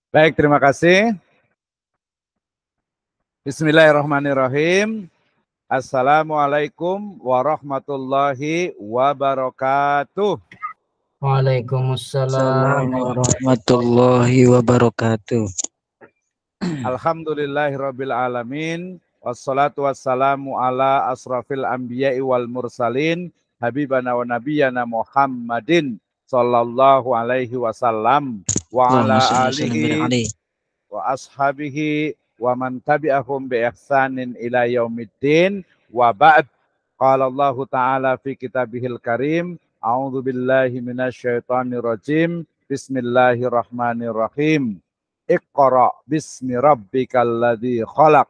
Baik, terima kasih. Bismillahirrahmanirrahim. Assalamualaikum warahmatullahi wabarakatuh. Waalaikumsalam Assalamualaikum warahmatullahi wabarakatuh. Alhamdulillahirabbil alamin. Wassalatu wassalamu ala asrafil anbiya'i wal mursalin habibana wa nabiyyana Muhammadin sallallahu alaihi wasallam wa Allahumma shalli ala wa sallim wa barik alihi alaihi. wa ashabihi wa man tabi'ahum bi ihsanin ila yaumiddin wa ba'd. Qala Allah Ta'ala fi kitabihil karim, a'udzu billahi minasyaitonir rajim. Bismillahirrahmanirrahim. Iqra bismi rabbikal ladzi khalaq.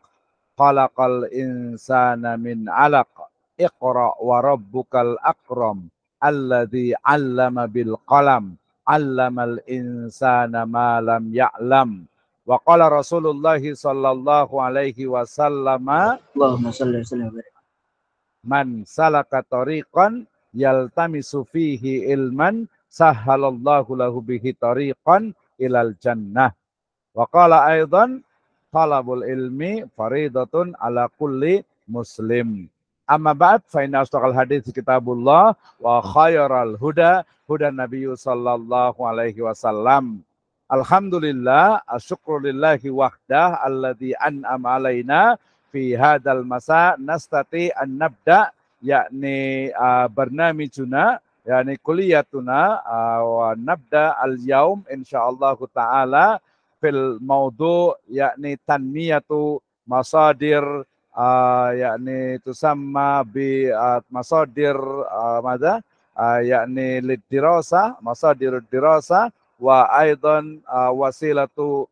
Khalaqal insana min 'alaq. Iqra wa rabbukal akram. Alladzi 'allama bil qalam. 'Allamal insana ma lam ya'lam. Wa qala Rasulullah sallallahu alaihi wasallam, Allahumma shalli wa sallim wa barik. man salaka tariqan yaltamisu fihi ilman sahhalallahu lahu bihi tariqan ilal jannah. Wa qala aidan talabul ilmi faridatun ala kulli muslim. Amma ba'd fa inna asdaqal hadits kitabullah wa khairal huda hudan nabiyyu sallallahu alaihi wasallam. Alhamdulillah, asyukrulillahi wahdah alladzi an'ama alaina fi hadal masa nastati an nabda yakni barnamijuna yakni kuliatuna wa nabda al yaum insyaallah taala fil maudu yakni tanmiyatu masadir yakni tusamma bi masadir madza yakni lidirasa masadir dirasa wa aidan wasilatu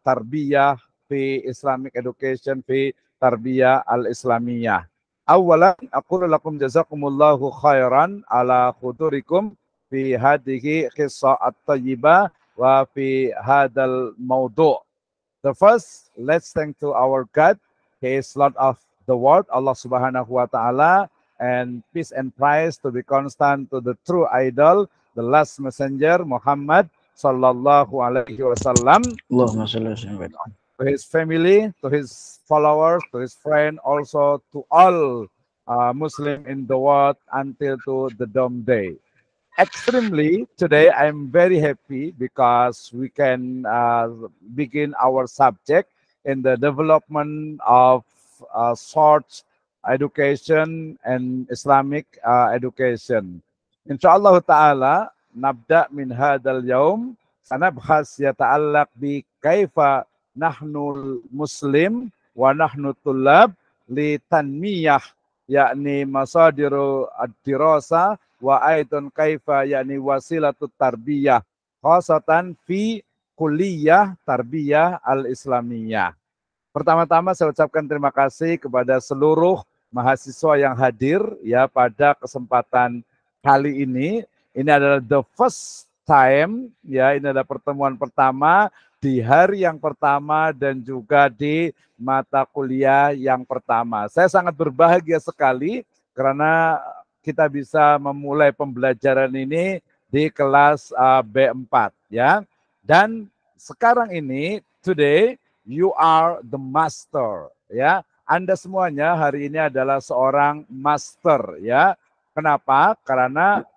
tarbiyah fi Islamic education fi tarbiyah al-islamiyah. Awalan aqulu lakum jazakumullahu khairan ala khudurikum fi hadhihi qissah at-tayyibah wa fi hadal mawdu'. The first, let's thank to our God. He is Lord of the world, Allah Subhanahu wa Ta'ala, and peace and praise to be constant to the true idol, the last messenger Muhammad sallallahu alaihi wasallam. Allahumma shalli wa sallim wa barik. To his family, to his followers, to his friend, also to all Muslim in the world until to the Dome Day. Extremely, today I'm very happy because we can begin our subject in the development of short education and Islamic education. Insyaallah ta'ala, nabda min hadal yaum, sanabhas yata'allaq bi kaifa nahnu muslim wa nahnu tullab li tanmiyah yakni masadiru ad-dirasa wa aidon kaifa yakni wasilatut tarbiyah khasatan fi kuliah tarbiyah al-islamiyah. Pertama-tama saya ucapkan terima kasih kepada seluruh mahasiswa yang hadir ya pada kesempatan kali ini. Ini adalah the first time ya, ini adalah pertemuan pertama di hari yang pertama dan juga di mata kuliah yang pertama. Saya sangat berbahagia sekali karena kita bisa memulai pembelajaran ini di kelas B4 ya. Dan sekarang ini today you are the master ya. Anda semuanya hari ini adalah seorang master ya. Kenapa? Karena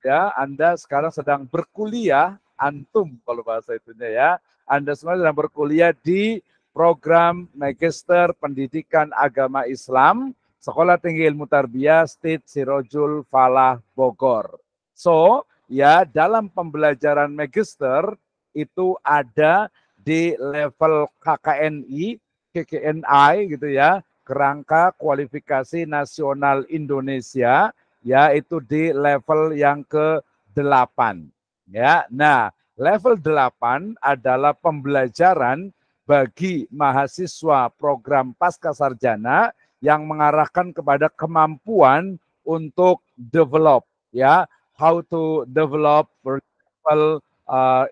ya Anda sekarang sedang berkuliah, antum kalau bahasa itunya ya. Anda semua sedang berkuliah di program Magister Pendidikan Agama Islam Sekolah Tinggi Ilmu Tarbiyah State Sirojul Falah Bogor. So, ya dalam pembelajaran magister itu ada di level KKNI, KKNI gitu ya, Kerangka Kualifikasi Nasional Indonesia, yaitu di level yang ke-8. Ya, nah, level 8 adalah pembelajaran bagi mahasiswa program pasca sarjana yang mengarahkan kepada kemampuan untuk develop, ya, how to develop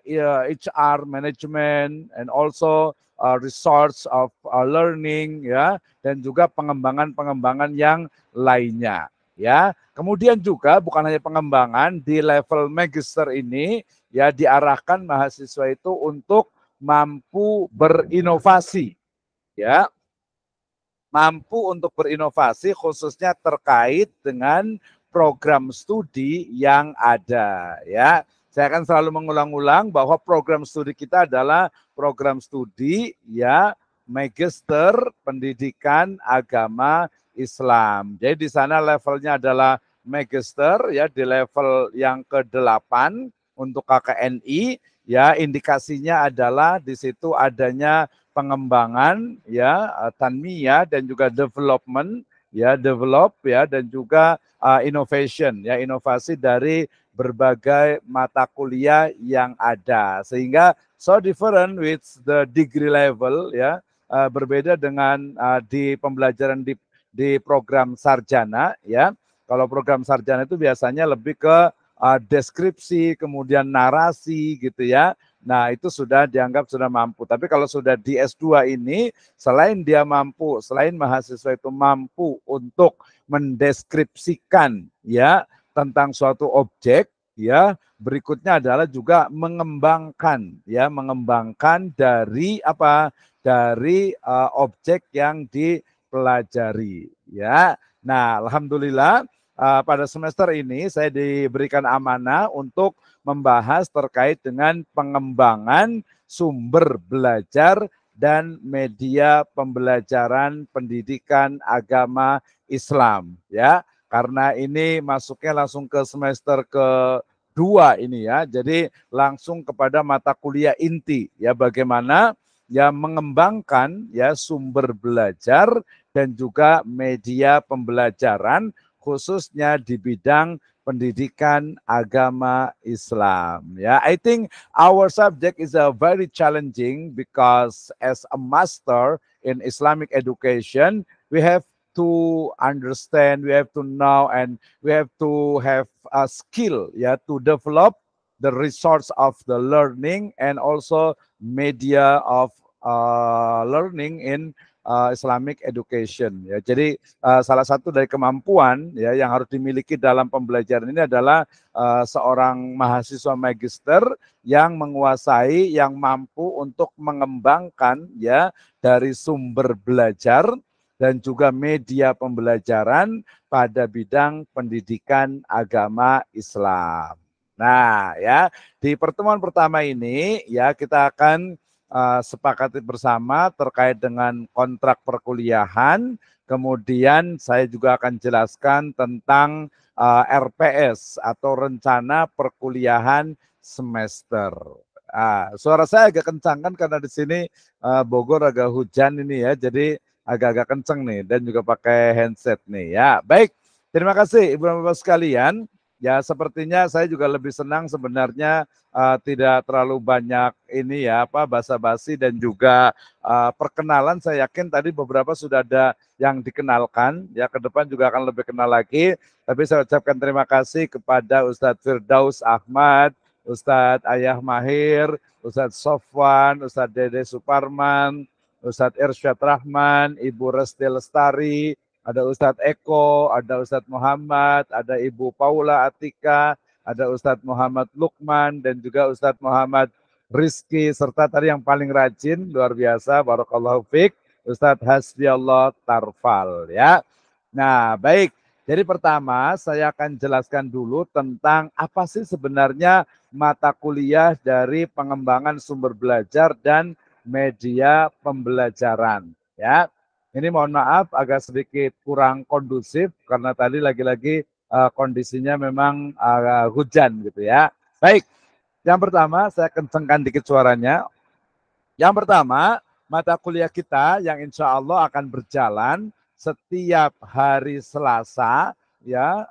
HR management and also resource of learning ya, dan juga pengembangan-pengembangan yang lainnya ya. Kemudian juga bukan hanya pengembangan di level magister ini, ya diarahkan mahasiswa itu untuk mampu berinovasi, ya, mampu untuk berinovasi khususnya terkait dengan program studi yang ada, ya. Saya akan selalu mengulang-ulang bahwa program studi kita adalah program studi ya Magister Pendidikan Agama Islam. Jadi di sana levelnya adalah Magister ya di level yang ke-8 untuk KKNI ya, indikasinya adalah di situ adanya pengembangan ya, tanmiyah dan juga development ya, develop ya, dan juga innovation ya, inovasi dari berbagai mata kuliah yang ada, sehingga so different with the degree level ya, berbeda dengan di pembelajaran di program sarjana ya. Kalau program sarjana itu biasanya lebih ke deskripsi, kemudian narasi gitu ya. Nah, itu sudah dianggap sudah mampu. Tapi kalau sudah di S2 ini, selain dia mampu, selain mahasiswa itu mampu untuk mendeskripsikan ya tentang suatu objek, ya, berikutnya adalah juga mengembangkan ya, mengembangkan dari apa? Dari objek yang dipelajari ya. Nah, alhamdulillah pada semester ini saya diberikan amanah untuk membahas terkait dengan pengembangan sumber belajar dan media pembelajaran pendidikan agama Islam ya. Karena ini masuknya langsung ke semester kedua ini ya. Jadi langsung kepada mata kuliah inti ya, bagaimana ya mengembangkan ya sumber belajar dan juga media pembelajaran khususnya di bidang pendidikan agama Islam. Ya, I think our subject is a very challenging because as a master in Islamic education, we have to understand, we have to know, and we have to have a skill, yeah, to develop the resource of the learning and also media of learning in Islamic education. Ya, jadi salah satu dari kemampuan ya yang harus dimiliki dalam pembelajaran ini adalah seorang mahasiswa magister yang menguasai, yang mampu untuk mengembangkan ya dari sumber belajar dan juga media pembelajaran pada bidang pendidikan agama Islam. Nah, ya, di pertemuan pertama ini ya kita akan sepakati bersama terkait dengan kontrak perkuliahan. Kemudian saya juga akan jelaskan tentang RPS atau rencana perkuliahan semester. Suara saya agak kencang kan karena di sini Bogor agak hujan ini ya, jadi agak-agak kenceng nih dan juga pakai handset nih ya. Baik, terima kasih Ibu dan Bapak sekalian. Ya, sepertinya saya juga lebih senang sebenarnya tidak terlalu banyak ini ya apa basa-basi dan juga perkenalan. Saya yakin tadi beberapa sudah ada yang dikenalkan, ya ke depan juga akan lebih kenal lagi. Tapi saya ucapkan terima kasih kepada Ustadz Firdaus Ahmad, Ustadz Ayah Mahir, Ustadz Sofwan, Ustadz Dede Suparman, Ustadz Irsyad Rahman, Ibu Resti Lestari, ada Ustadz Eko, ada Ustadz Muhammad, ada Ibu Paula Atika, ada Ustadz Muhammad Lukman, dan juga Ustadz Muhammad Rizky, serta tadi yang paling rajin, luar biasa, Barakallahu Fik, Ustadz Hasbi Allah Tarfal. Ya. Nah, baik. Jadi pertama, saya akan jelaskan dulu tentang apa sih sebenarnya mata kuliah dari pengembangan sumber belajar dan media pembelajaran. Ya. Ini mohon maaf agak sedikit kurang kondusif karena tadi lagi-lagi kondisinya memang hujan gitu ya. Baik, yang pertama saya kencengkan dikit suaranya. Yang pertama, mata kuliah kita yang insya Allah akan berjalan setiap hari Selasa ya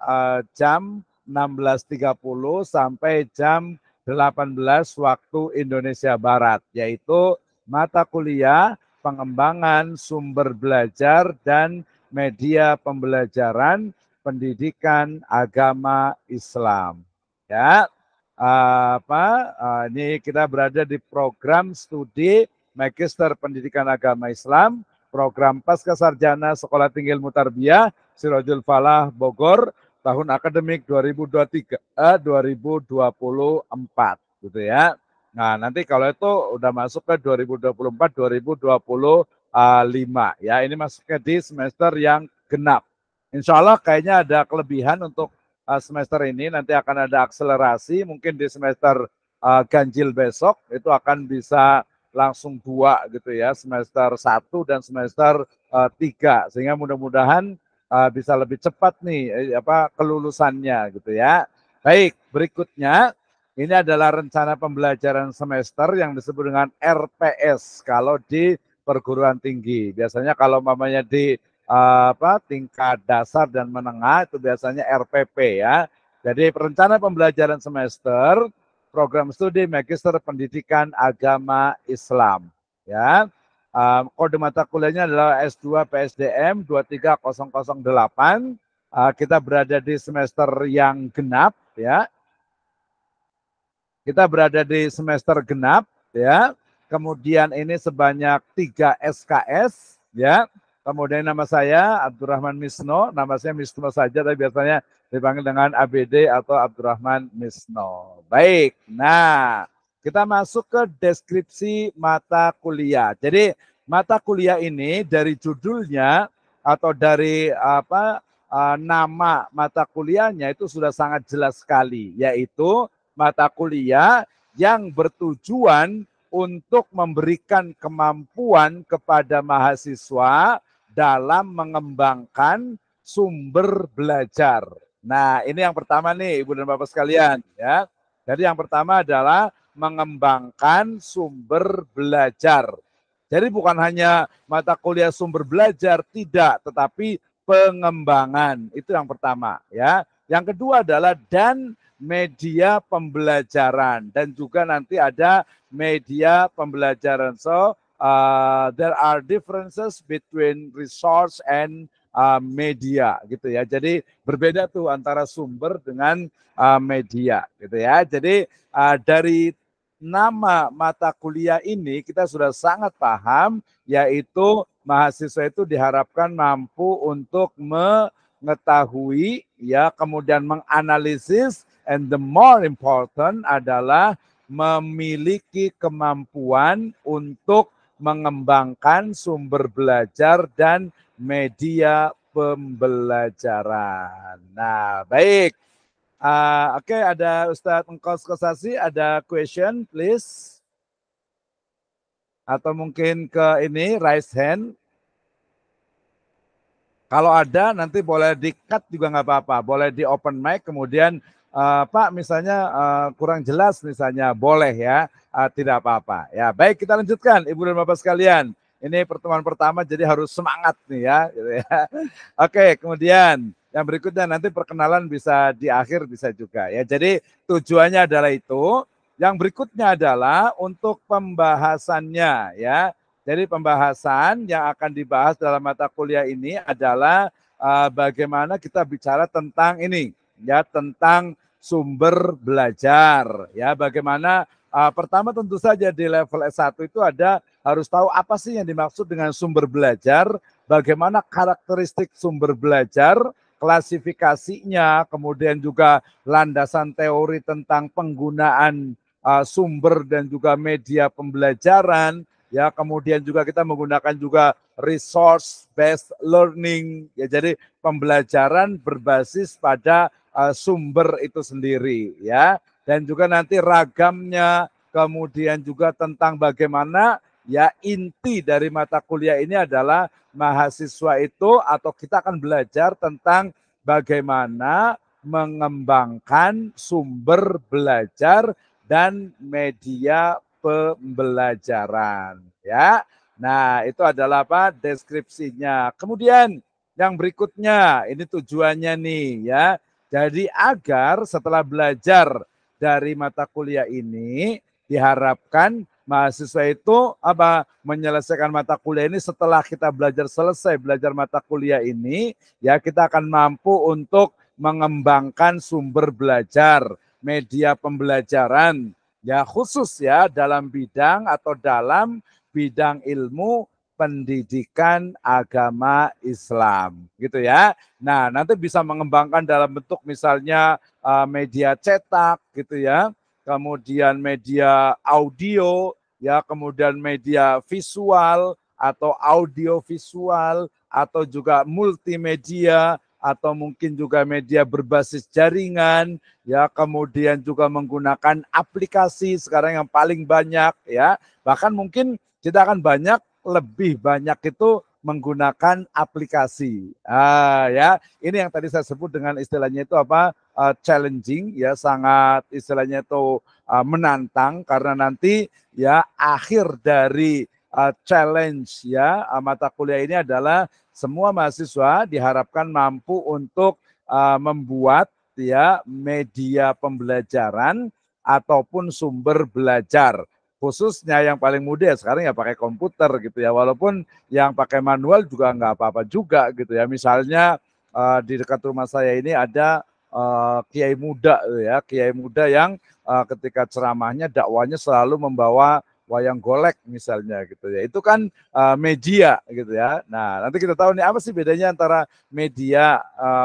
jam 16.30 sampai jam 18 waktu Indonesia Barat, yaitu mata kuliah pengembangan sumber belajar dan media pembelajaran pendidikan agama Islam. Ya, ini kita berada di program studi Magister Pendidikan Agama Islam, program Pasca Sarjana Sekolah Tinggi Ilmu Tarbiyah Sirajul Falah Bogor, tahun akademik 2023-2024 gitu ya. Nah, nanti kalau itu udah masuk ke 2024-2025 ya. Ini masuknya di semester yang genap. Insya Allah kayaknya ada kelebihan untuk semester ini, nanti akan ada akselerasi, mungkin di semester ganjil besok itu akan bisa langsung 2 gitu ya, semester 1 dan semester 3, sehingga mudah-mudahan bisa lebih cepat nih kelulusannya gitu ya. Baik, berikutnya ini adalah rencana pembelajaran semester yang disebut dengan RPS kalau di perguruan tinggi. Biasanya kalau mamanya di tingkat dasar dan menengah itu biasanya RPP ya. Jadi rencana pembelajaran semester program studi Magister Pendidikan Agama Islam ya. Kode mata kuliahnya adalah S2 PSDM 23008. Kita berada di semester yang genap ya. Kita berada di semester genap ya. Kemudian ini sebanyak 3 SKS ya. Kemudian nama saya Abdurrahman Misno, nama saya Misno saja tapi biasanya dipanggil dengan ABD atau Abdurrahman Misno. Baik. Nah, kita masuk ke deskripsi mata kuliah. Jadi mata kuliah ini dari judulnya atau dari nama mata kuliahnya itu sudah sangat jelas sekali, yaitu mata kuliah yang bertujuan untuk memberikan kemampuan kepada mahasiswa dalam mengembangkan sumber belajar. Nah, ini yang pertama nih, Ibu dan Bapak sekalian ya. Jadi yang pertama adalah mengembangkan sumber belajar. Jadi bukan hanya mata kuliah sumber belajar, tidak, tetapi pengembangan. Itu yang pertama ya. Yang kedua adalah dan media pembelajaran dan juga nanti ada media pembelajaran. So there are differences between resource and media gitu ya. Jadi berbeda tuh antara sumber dengan media gitu ya. Jadi dari nama mata kuliah ini kita sudah sangat paham, yaitu mahasiswa itu diharapkan mampu untuk mengetahui ya, kemudian menganalisis, and the more important adalah memiliki kemampuan untuk mengembangkan sumber belajar dan media pembelajaran. Nah, baik. Oke, ada Ustadz Engkos Kosasi, ada question please? Atau mungkin ke ini, raise hand. Kalau ada nanti boleh di-cut juga nggak apa-apa, boleh di open mic, kemudian Pak misalnya kurang jelas misalnya, boleh ya, tidak apa-apa. Ya, baik, kita lanjutkan Ibu dan Bapak sekalian. Ini pertemuan pertama jadi harus semangat nih ya, gitu ya. Oke, kemudian yang berikutnya nanti perkenalan bisa di akhir bisa juga ya. Jadi tujuannya adalah itu. Yang berikutnya adalah untuk pembahasannya ya. Jadi pembahasan yang akan dibahas dalam mata kuliah ini adalah bagaimana kita bicara tentang ini ya, tentang sumber belajar ya. Bagaimana pertama tentu saja di level S1 itu ada harus tahu apa sih yang dimaksud dengan sumber belajar, bagaimana karakteristik sumber belajar, klasifikasinya, kemudian juga landasan teori tentang penggunaan sumber dan juga media pembelajaran, ya, kemudian juga kita menggunakan juga resource based learning, ya, jadi pembelajaran berbasis pada sumber itu sendiri, ya, dan juga nanti ragamnya, kemudian juga tentang bagaimana ya inti dari mata kuliah ini adalah mahasiswa itu atau kita akan belajar tentang bagaimana mengembangkan sumber belajar dan media pembelajaran ya. Nah, itu adalah apa? Deskripsinya. Kemudian yang berikutnya, ini tujuannya nih ya. Jadi agar setelah belajar dari mata kuliah ini diharapkan mahasiswa itu menyelesaikan mata kuliah ini, setelah kita selesai belajar mata kuliah ini ya, kita akan mampu untuk mengembangkan sumber belajar, media pembelajaran ya, khusus ya dalam bidang ilmu pendidikan agama Islam, gitu ya. Nah, nanti bisa mengembangkan dalam bentuk misalnya media cetak, gitu ya, kemudian media audio, ya, kemudian media visual atau audio visual atau juga multimedia atau mungkin juga media berbasis jaringan, ya, kemudian juga menggunakan aplikasi sekarang yang paling banyak, ya, bahkan mungkin kita akan lebih banyak itu menggunakan aplikasi. Ya, ini yang tadi saya sebut dengan istilahnya itu apa? Challenging, ya, sangat istilahnya itu menantang karena nanti ya akhir dari challenge ya mata kuliah ini adalah semua mahasiswa diharapkan mampu untuk membuat ya media pembelajaran ataupun sumber belajar, khususnya yang paling mudah sekarang ya pakai komputer gitu ya, walaupun yang pakai manual juga nggak apa-apa juga gitu ya. Misalnya di dekat rumah saya ini ada kiai muda ya, kiai muda yang ketika ceramahnya dakwanya selalu membawa wayang golek misalnya gitu ya. Itu kan media gitu ya. Nah, nanti kita tahu nih apa sih bedanya antara media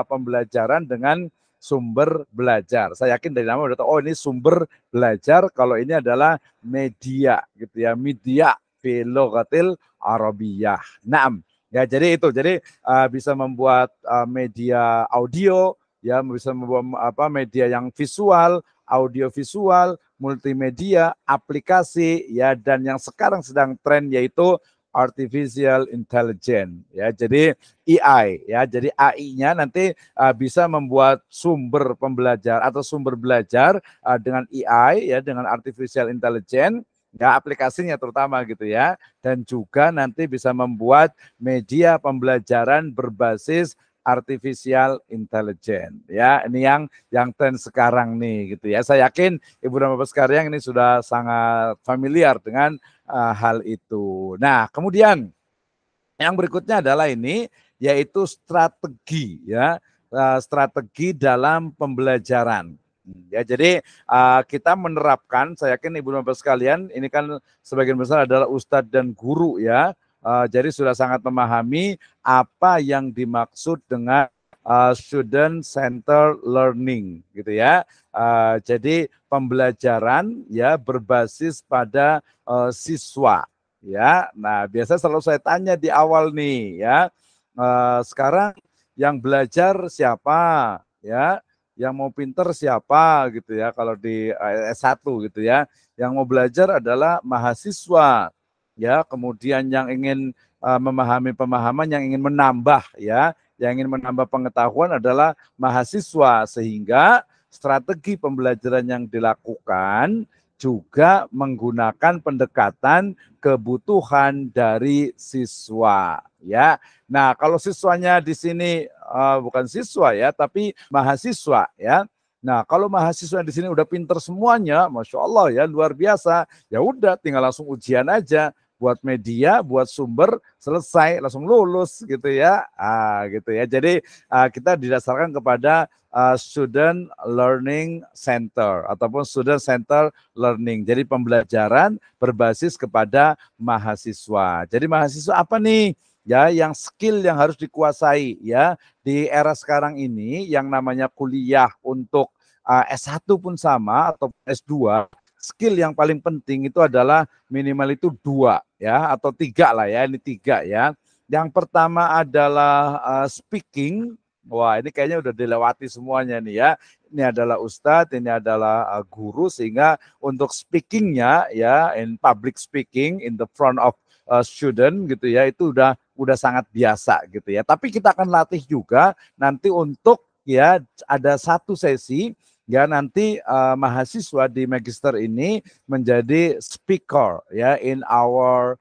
pembelajaran dengan sumber belajar. Saya yakin dari nama udah tahu, oh ini sumber belajar, kalau ini adalah media gitu ya. Media fi lughatil Arabiyah. Naam. Ya, jadi itu. Jadi bisa membuat media audio, ya, bisa membuat apa media yang visual, audio visual, multimedia, aplikasi, ya, dan yang sekarang sedang tren yaitu artificial intelligence, ya. Jadi AI, ya. Jadi AI-nya nanti bisa membuat sumber pembelajar atau sumber belajar dengan AI, ya, dengan artificial intelligence, ya, aplikasinya terutama gitu ya, dan juga nanti bisa membuat media pembelajaran berbasis artificial intelligence, ya. Ini yang tren sekarang nih gitu ya. Saya yakin Ibu dan Bapak sekalian ini sudah sangat familiar dengan hal itu. Nah, kemudian yang berikutnya adalah ini yaitu strategi, ya, strategi dalam pembelajaran. Ya, jadi kita menerapkan, saya yakin Ibu dan Bapak sekalian ini kan sebagian besar adalah ustadz dan guru ya. Jadi sudah sangat memahami apa yang dimaksud dengan student center learning gitu ya. Jadi pembelajaran ya berbasis pada siswa ya. Nah, biasa selalu saya tanya di awal nih ya. Sekarang yang belajar siapa ya? Yang mau pinter siapa gitu ya kalau di S1 gitu ya. Yang mau belajar adalah mahasiswa ya, kemudian yang ingin memahami pemahaman, yang ingin menambah ya, yang ingin menambah pengetahuan adalah mahasiswa, sehingga strategi pembelajaran yang dilakukan juga menggunakan pendekatan kebutuhan dari siswa ya. Nah, kalau siswanya di sini bukan siswa ya, tapi mahasiswa ya. Nah, kalau mahasiswa di sini udah pinter semuanya, Masya Allah ya, luar biasa. Ya udah, tinggal langsung ujian aja, buat media, buat sumber, selesai, langsung lulus gitu ya. Gitu ya. Jadi kita didasarkan kepada student learning center ataupun student center learning. Jadi pembelajaran berbasis kepada mahasiswa. Jadi mahasiswa apa nih? Ya, yang skill yang harus dikuasai ya di era sekarang ini yang namanya kuliah untuk S1 pun sama atau S2, skill yang paling penting itu adalah minimal itu 2 ya atau 3 lah ya, ini 3 ya. Yang pertama adalah speaking. Wah, ini kayaknya udah dilewati semuanya nih ya. Ini adalah ustadz, ini adalah guru, sehingga untuk speakingnya ya, in public speaking in the front of student gitu ya, itu udah sangat biasa gitu ya. Tapi kita akan latih juga nanti untuk ya ada satu sesi ya nanti mahasiswa di magister ini menjadi speaker ya in our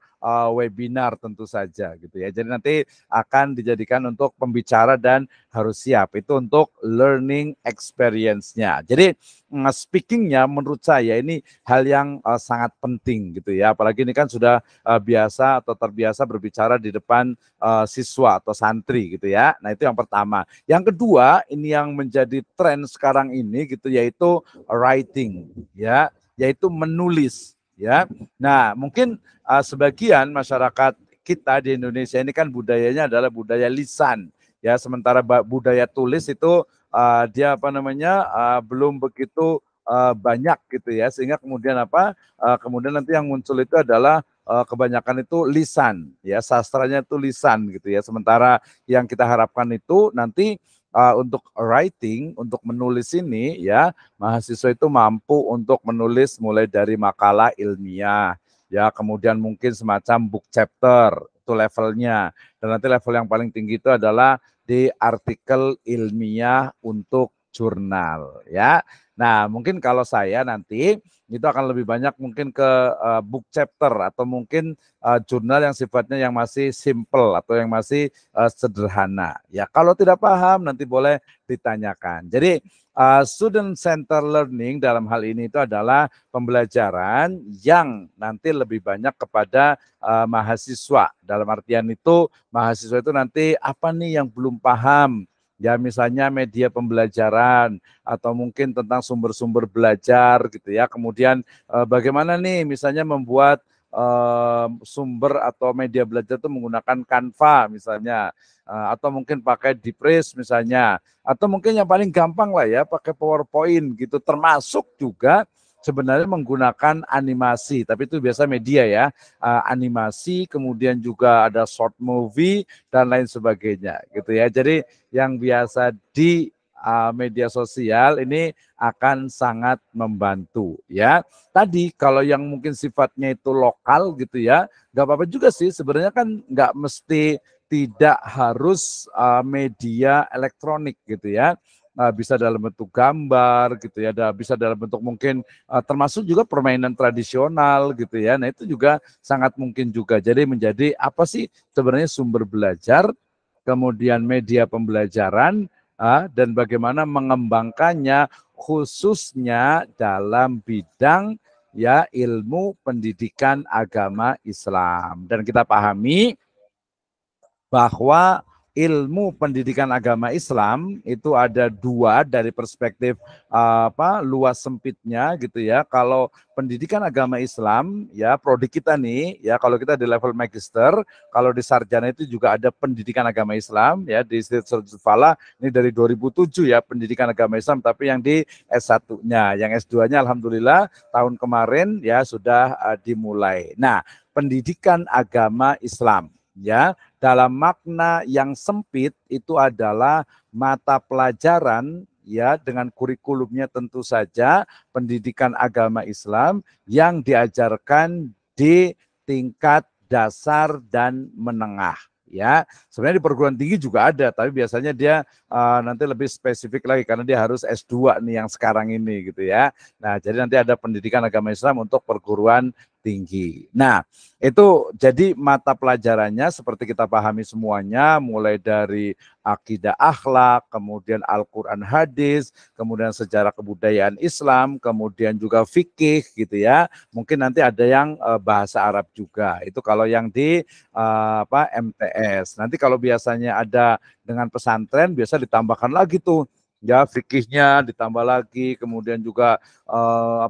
webinar tentu saja gitu ya. Jadi nanti akan dijadikan untuk pembicara dan harus siap itu untuk learning experience-nya. Jadi speaking-nya menurut saya ini hal yang sangat penting gitu ya. Apalagi ini kan sudah biasa atau terbiasa berbicara di depan siswa atau santri gitu ya. Nah, itu yang pertama. Yang kedua, ini yang menjadi tren sekarang ini gitu yaitu writing ya, yaitu menulis ya. Nah, mungkin sebagian masyarakat kita di Indonesia ini kan budayanya adalah budaya lisan, ya. Sementara budaya tulis itu dia apa namanya belum begitu banyak gitu ya, sehingga kemudian kemudian nanti yang muncul itu adalah kebanyakan itu lisan, ya, sastranya itu lisan gitu ya. Sementara yang kita harapkan itu nanti untuk writing, untuk menulis ini ya, mahasiswa itu mampu untuk menulis mulai dari makalah ilmiah, ya, kemudian mungkin semacam book chapter, itu levelnya. Dan nanti level yang paling tinggi itu adalah di artikel ilmiah untuk jurnal, ya. Nah, mungkin kalau saya nanti itu akan lebih banyak mungkin ke book chapter atau mungkin jurnal yang sifatnya yang masih simple atau yang masih sederhana. Ya, kalau tidak paham nanti boleh ditanyakan. Jadi student center learning dalam hal ini itu adalah pembelajaran yang nanti lebih banyak kepada mahasiswa. Dalam artian itu mahasiswa itu nanti apa nih yang belum paham? Ya, misalnya media pembelajaran atau mungkin tentang sumber-sumber belajar gitu ya. Kemudian bagaimana nih misalnya membuat sumber atau media belajar itu menggunakan Canva misalnya, atau mungkin pakai Dipris misalnya, atau mungkin yang paling gampang lah ya pakai PowerPoint gitu, termasuk juga sebenarnya menggunakan animasi, tapi itu biasa media ya, animasi, kemudian juga ada short movie dan lain sebagainya gitu ya. Jadi yang biasa di media sosial ini akan sangat membantu ya. Tadi kalau yang mungkin sifatnya itu lokal gitu ya, nggak apa-apa juga sih sebenarnya, kan nggak mesti tidak harus media elektronik gitu ya. Bisa dalam bentuk gambar gitu ya, bisa dalam bentuk mungkin termasuk juga permainan tradisional gitu ya. Nah itu juga sangat mungkin juga. Jadi menjadi apa sih sebenarnya sumber belajar, kemudian media pembelajaran, dan bagaimana mengembangkannya khususnya dalam bidang ya ilmu pendidikan agama Islam. Dan kita pahami bahwa ilmu pendidikan agama Islam itu ada dua dari perspektif luas sempitnya gitu ya. Kalau pendidikan agama Islam ya prodi kita nih ya, kalau kita di level magister, kalau di sarjana itu juga ada pendidikan agama Islam ya di Institut Fala ini dari 2007 ya pendidikan agama Islam, tapi yang di S1-nya, yang S2-nya alhamdulillah tahun kemarin ya sudah dimulai. Nah, pendidikan agama Islam ya dalam makna yang sempit itu adalah mata pelajaran ya dengan kurikulumnya tentu saja pendidikan agama Islam yang diajarkan di tingkat dasar dan menengah ya. Sebenarnya di perguruan tinggi juga ada, tapi biasanya dia nanti lebih spesifik lagi karena dia harus S2 nih yang sekarang ini gitu ya. Nah, jadi nanti ada pendidikan agama Islam untuk perguruan tinggi. Nah, itu jadi mata pelajarannya seperti kita pahami semuanya, mulai dari akidah akhlak, kemudian Al-Quran hadis, kemudian sejarah kebudayaan Islam, kemudian juga fikih gitu ya. Mungkin nanti ada yang bahasa Arab juga. Itu kalau yang di MTS. Nanti kalau biasanya ada dengan pesantren, biasa ditambahkan lagi tuh ya fikihnya ditambah lagi, kemudian juga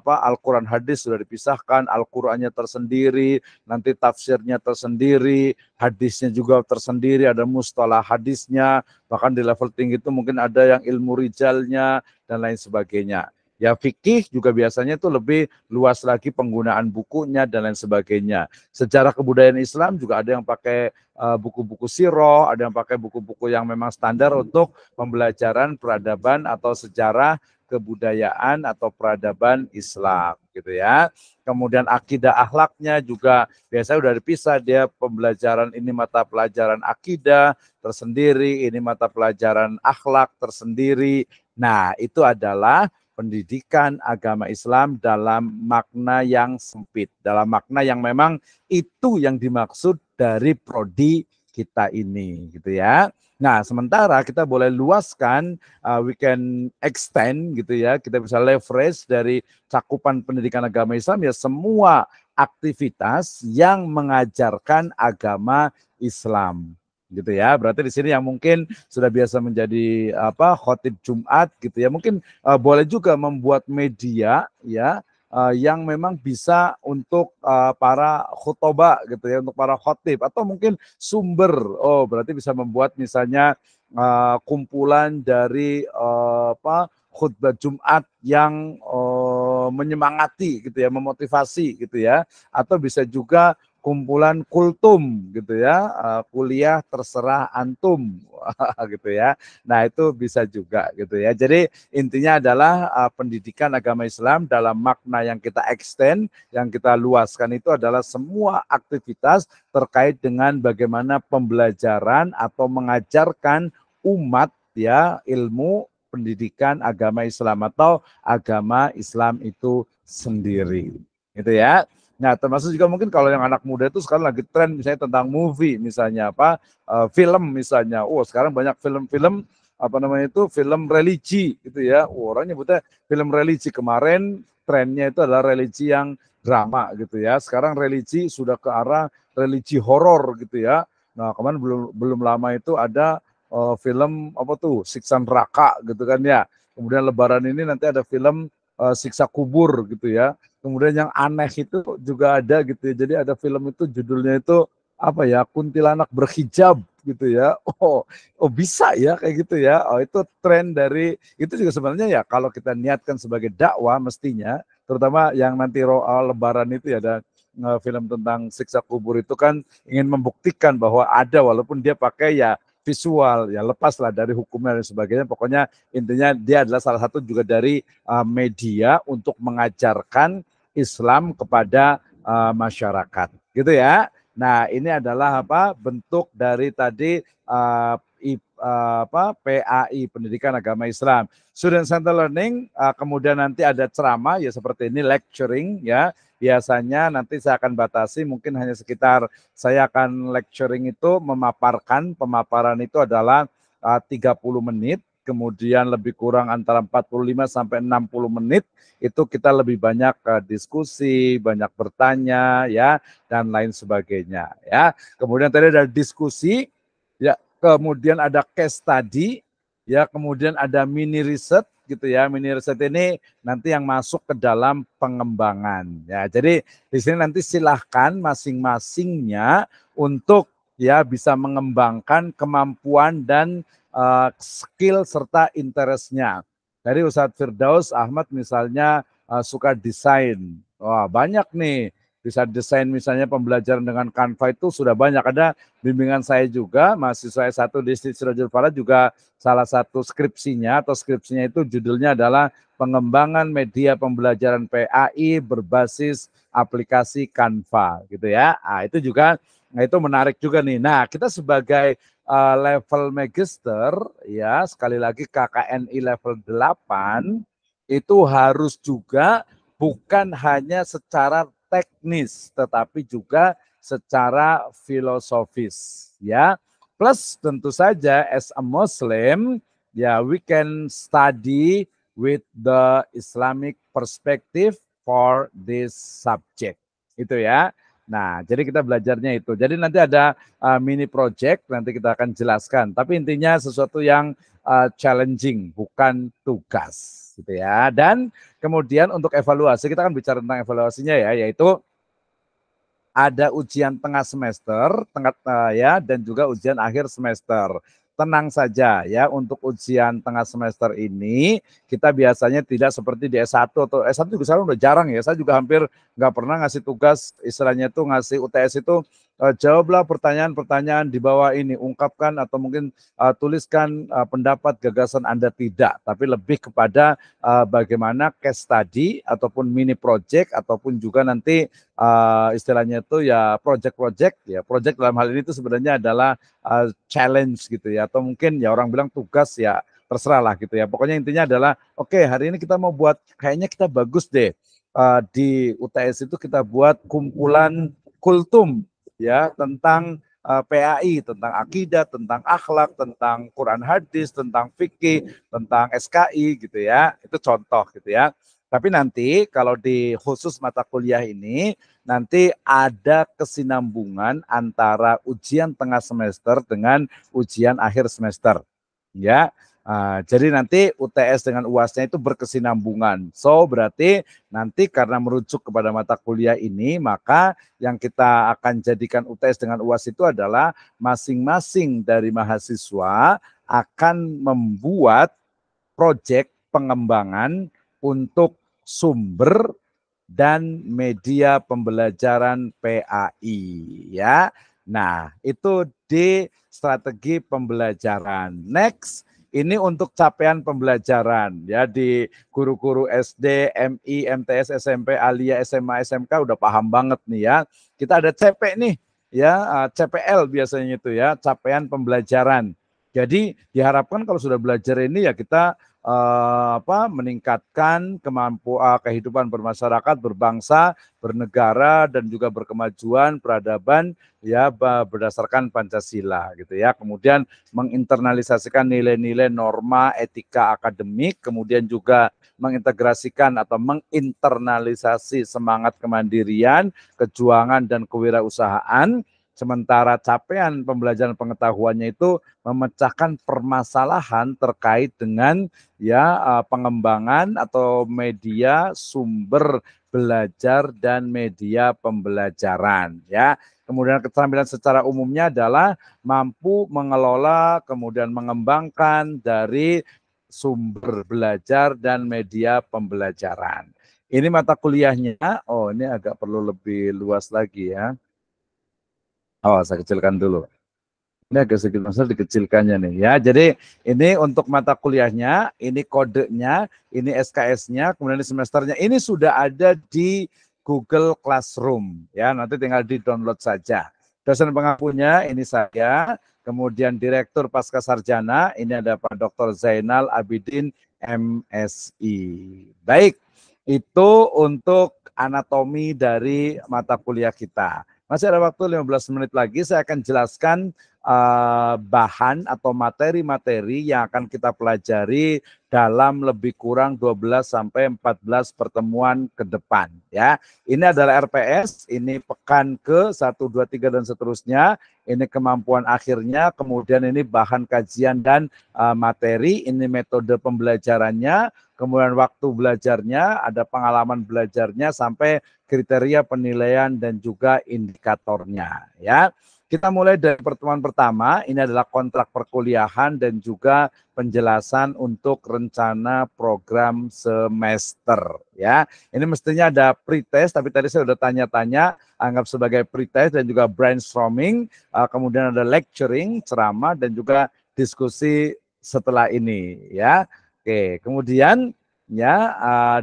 Al-Quran hadis sudah dipisahkan, Al-Qurannya tersendiri, nanti tafsirnya tersendiri, hadisnya juga tersendiri, ada mustalah hadisnya, bahkan di level tinggi itu mungkin ada yang ilmu rijalnya dan lain sebagainya. Ya fikih juga biasanya itu lebih luas lagi penggunaan bukunya dan lain sebagainya. Sejarah kebudayaan Islam juga ada yang pakai buku-buku sirah, ada yang pakai buku-buku yang memang standar untuk pembelajaran peradaban atau sejarah kebudayaan atau peradaban Islam gitu ya. Kemudian akidah akhlaknya juga biasanya udah dipisah, dia pembelajaran ini mata pelajaran akidah tersendiri, ini mata pelajaran akhlak tersendiri. Nah, itu adalah pendidikan agama Islam dalam makna yang sempit, dalam makna yang memang itu yang dimaksud dari prodi kita ini gitu ya. Nah, sementara kita boleh luaskan, we can extend gitu ya, kita bisa leverage dari cakupan pendidikan agama Islam ya semua aktivitas yang mengajarkan agama Islam gitu ya. Berarti di sini yang mungkin sudah biasa menjadi khotib Jumat gitu ya, mungkin boleh juga membuat media ya yang memang bisa untuk para khutbah gitu ya, untuk para khotib atau mungkin sumber. Oh, berarti bisa membuat misalnya kumpulan dari khutbah Jumat yang menyemangati gitu ya, memotivasi gitu ya, atau bisa juga kumpulan kultum gitu ya, kuliah terserah antum gitu ya. Nah, itu bisa juga gitu ya. Jadi intinya adalah pendidikan agama Islam dalam makna yang kita extend, yang kita luaskan itu adalah semua aktivitas terkait dengan bagaimana pembelajaran atau mengajarkan umat ya ilmu pendidikan agama Islam atau agama Islam itu sendiri. Gitu ya. Nah, termasuk juga mungkin kalau yang anak muda itu sekarang lagi tren misalnya tentang movie, misalnya film misalnya. Oh, sekarang banyak film-film film religi gitu ya. Oh, orang nyebutnya film religi. Kemarin trennya itu adalah religi yang drama gitu ya. Sekarang religi sudah ke arah religi horor gitu ya. Nah, kemarin belum lama itu ada film Siksa Neraka gitu kan ya. Kemudian Lebaran ini nanti ada film Siksa Kubur gitu ya. Kemudian yang aneh itu juga ada gitu ya. Jadi ada film itu judulnya itu kuntilanak berhijab gitu ya. Oh bisa ya kayak gitu ya. Oh itu tren dari itu juga sebenarnya ya kalau kita niatkan sebagai dakwah mestinya, terutama yang nanti Lebaran itu ya ada film tentang siksa kubur itu kan ingin membuktikan bahwa ada walaupun dia pakai ya visual ya lepaslah dari hukumnya dan sebagainya. Pokoknya intinya dia adalah salah satu juga dari media untuk mengajarkan Islam kepada masyarakat, gitu ya. Nah, ini adalah bentuk dari tadi PAI Pendidikan Agama Islam. Student Center Learning, kemudian nanti ada ceramah ya seperti ini lecturing ya. Biasanya nanti saya akan batasi mungkin hanya sekitar saya akan lecturing itu pemaparan itu adalah 30 menit, kemudian lebih kurang antara 45 sampai 60 menit itu kita lebih banyak diskusi, banyak bertanya ya dan lain sebagainya ya. Kemudian tadi ada diskusi ya, kemudian ada case study ya, kemudian ada mini riset gitu ya. Mini riset ini nanti yang masuk ke dalam pengembangan ya. Jadi di sini nanti silahkan masing-masingnya untuk ya bisa mengembangkan kemampuan dan skill serta interestnya. Dari Ustadz Firdaus Ahmad misalnya suka desain. Wah, banyak nih. Bisa desain misalnya pembelajaran dengan Canva itu sudah banyak. Ada bimbingan saya juga, mahasiswa S1 di Sirajul Falah juga salah satu skripsinya itu judulnya adalah pengembangan media pembelajaran PAI berbasis aplikasi Canva gitu ya. Nah, itu juga itu menarik juga nih. Nah, kita sebagai level magister ya, sekali lagi KKNI level 8 itu harus juga bukan hanya secara teknis tetapi juga secara filosofis ya. Plus tentu saja as a Muslim ya we can study with the Islamic perspective for this subject. Itu ya. Nah, jadi kita belajarnya itu. Jadi nanti ada mini project, nanti kita akan jelaskan. Tapi intinya sesuatu yang challenging, bukan tugas, gitu ya. Dan kemudian untuk evaluasi, kita akan bicara tentang evaluasinya ya, yaitu ada ujian tengah semester, ya, dan juga ujian akhir semester. Tenang saja ya, untuk ujian tengah semester ini kita biasanya tidak seperti di S1 atau S1 juga sekarang udah jarang ya. Saya juga hampir nggak pernah ngasih tugas, istilahnya itu ngasih UTS itu jawablah pertanyaan-pertanyaan di bawah ini, ungkapkan atau mungkin tuliskan pendapat gagasan Anda, tidak, tapi lebih kepada bagaimana case study ataupun mini project ataupun juga nanti istilahnya itu ya project-project ya. Project dalam hal ini itu sebenarnya adalah challenge gitu ya, atau mungkin ya orang bilang tugas ya, terserah lah gitu ya. Pokoknya intinya adalah oke, hari ini kita mau buat, kayaknya kita bagus deh di UTS itu kita buat kumpulan kultum ya tentang PAI, tentang akidah, tentang akhlak, tentang Quran hadis, tentang fikih, tentang SKI gitu ya. Itu contoh gitu ya. Tapi nanti kalau di khusus mata kuliah ini nanti ada kesinambungan antara ujian tengah semester dengan ujian akhir semester. Ya. Jadi nanti UTS dengan UASnya itu berkesinambungan. So berarti nanti karena merujuk kepada mata kuliah ini, maka yang kita akan jadikan UTS dengan UAS itu adalah masing-masing dari mahasiswa akan membuat proyek pengembangan untuk sumber dan media pembelajaran PAI ya. Nah, itu di strategi pembelajaran. Next, ini untuk capaian pembelajaran ya di guru-guru SD, MI, MTS, SMP, Alia, SMA, SMK udah paham banget nih ya. Kita ada CP nih ya, CPL biasanya itu ya, capaian pembelajaran. Jadi diharapkan kalau sudah belajar ini ya kita meningkatkan kemampuan kehidupan bermasyarakat, berbangsa, bernegara dan juga berkemajuan peradaban ya berdasarkan Pancasila gitu ya. Kemudian menginternalisasikan nilai-nilai norma etika akademik, kemudian juga mengintegrasikan atau menginternalisasi semangat kemandirian, kejuangan dan kewirausahaan. Sementara capaian pembelajaran pengetahuannya itu memecahkan permasalahan terkait dengan ya pengembangan atau media sumber belajar dan media pembelajaran ya. Kemudian keterampilan secara umumnya adalah mampu mengelola kemudian mengembangkan dari sumber belajar dan media pembelajaran. Ini mata kuliahnya. Oh, ini agak perlu lebih luas lagi ya. Oh, saya kecilkan dulu. Ini agak sedikit masalah dikecilkannya nih ya. Jadi ini untuk mata kuliahnya, ini kodenya, ini SKS-nya, kemudian di semesternya ini sudah ada di Google Classroom ya. Nanti tinggal di-download saja. Dosen pengampunya ini saya, kemudian Direktur Pasca Sarjana, ini ada Pak Dr. Zainal Abidin MSI. Baik, itu untuk anatomi dari mata kuliah kita. Masih ada waktu 15 menit lagi, saya akan jelaskan bahan atau materi-materi yang akan kita pelajari dalam lebih kurang 12 sampai 14 pertemuan ke depan ya. Ini adalah RPS, ini pekan ke 1 2 3 dan seterusnya. Ini kemampuan akhirnya, kemudian ini bahan kajian dan materi, ini metode pembelajarannya, kemudian waktu belajarnya, ada pengalaman belajarnya sampai kriteria penilaian dan juga indikatornya ya. Kita mulai dari pertemuan pertama, ini adalah kontrak perkuliahan dan juga penjelasan untuk rencana program semester ya. Ini mestinya ada pretest, tapi tadi saya sudah tanya-tanya, anggap sebagai pretest dan juga brainstorming, kemudian ada lecturing, ceramah dan juga diskusi setelah ini ya. Oke, kemudian ya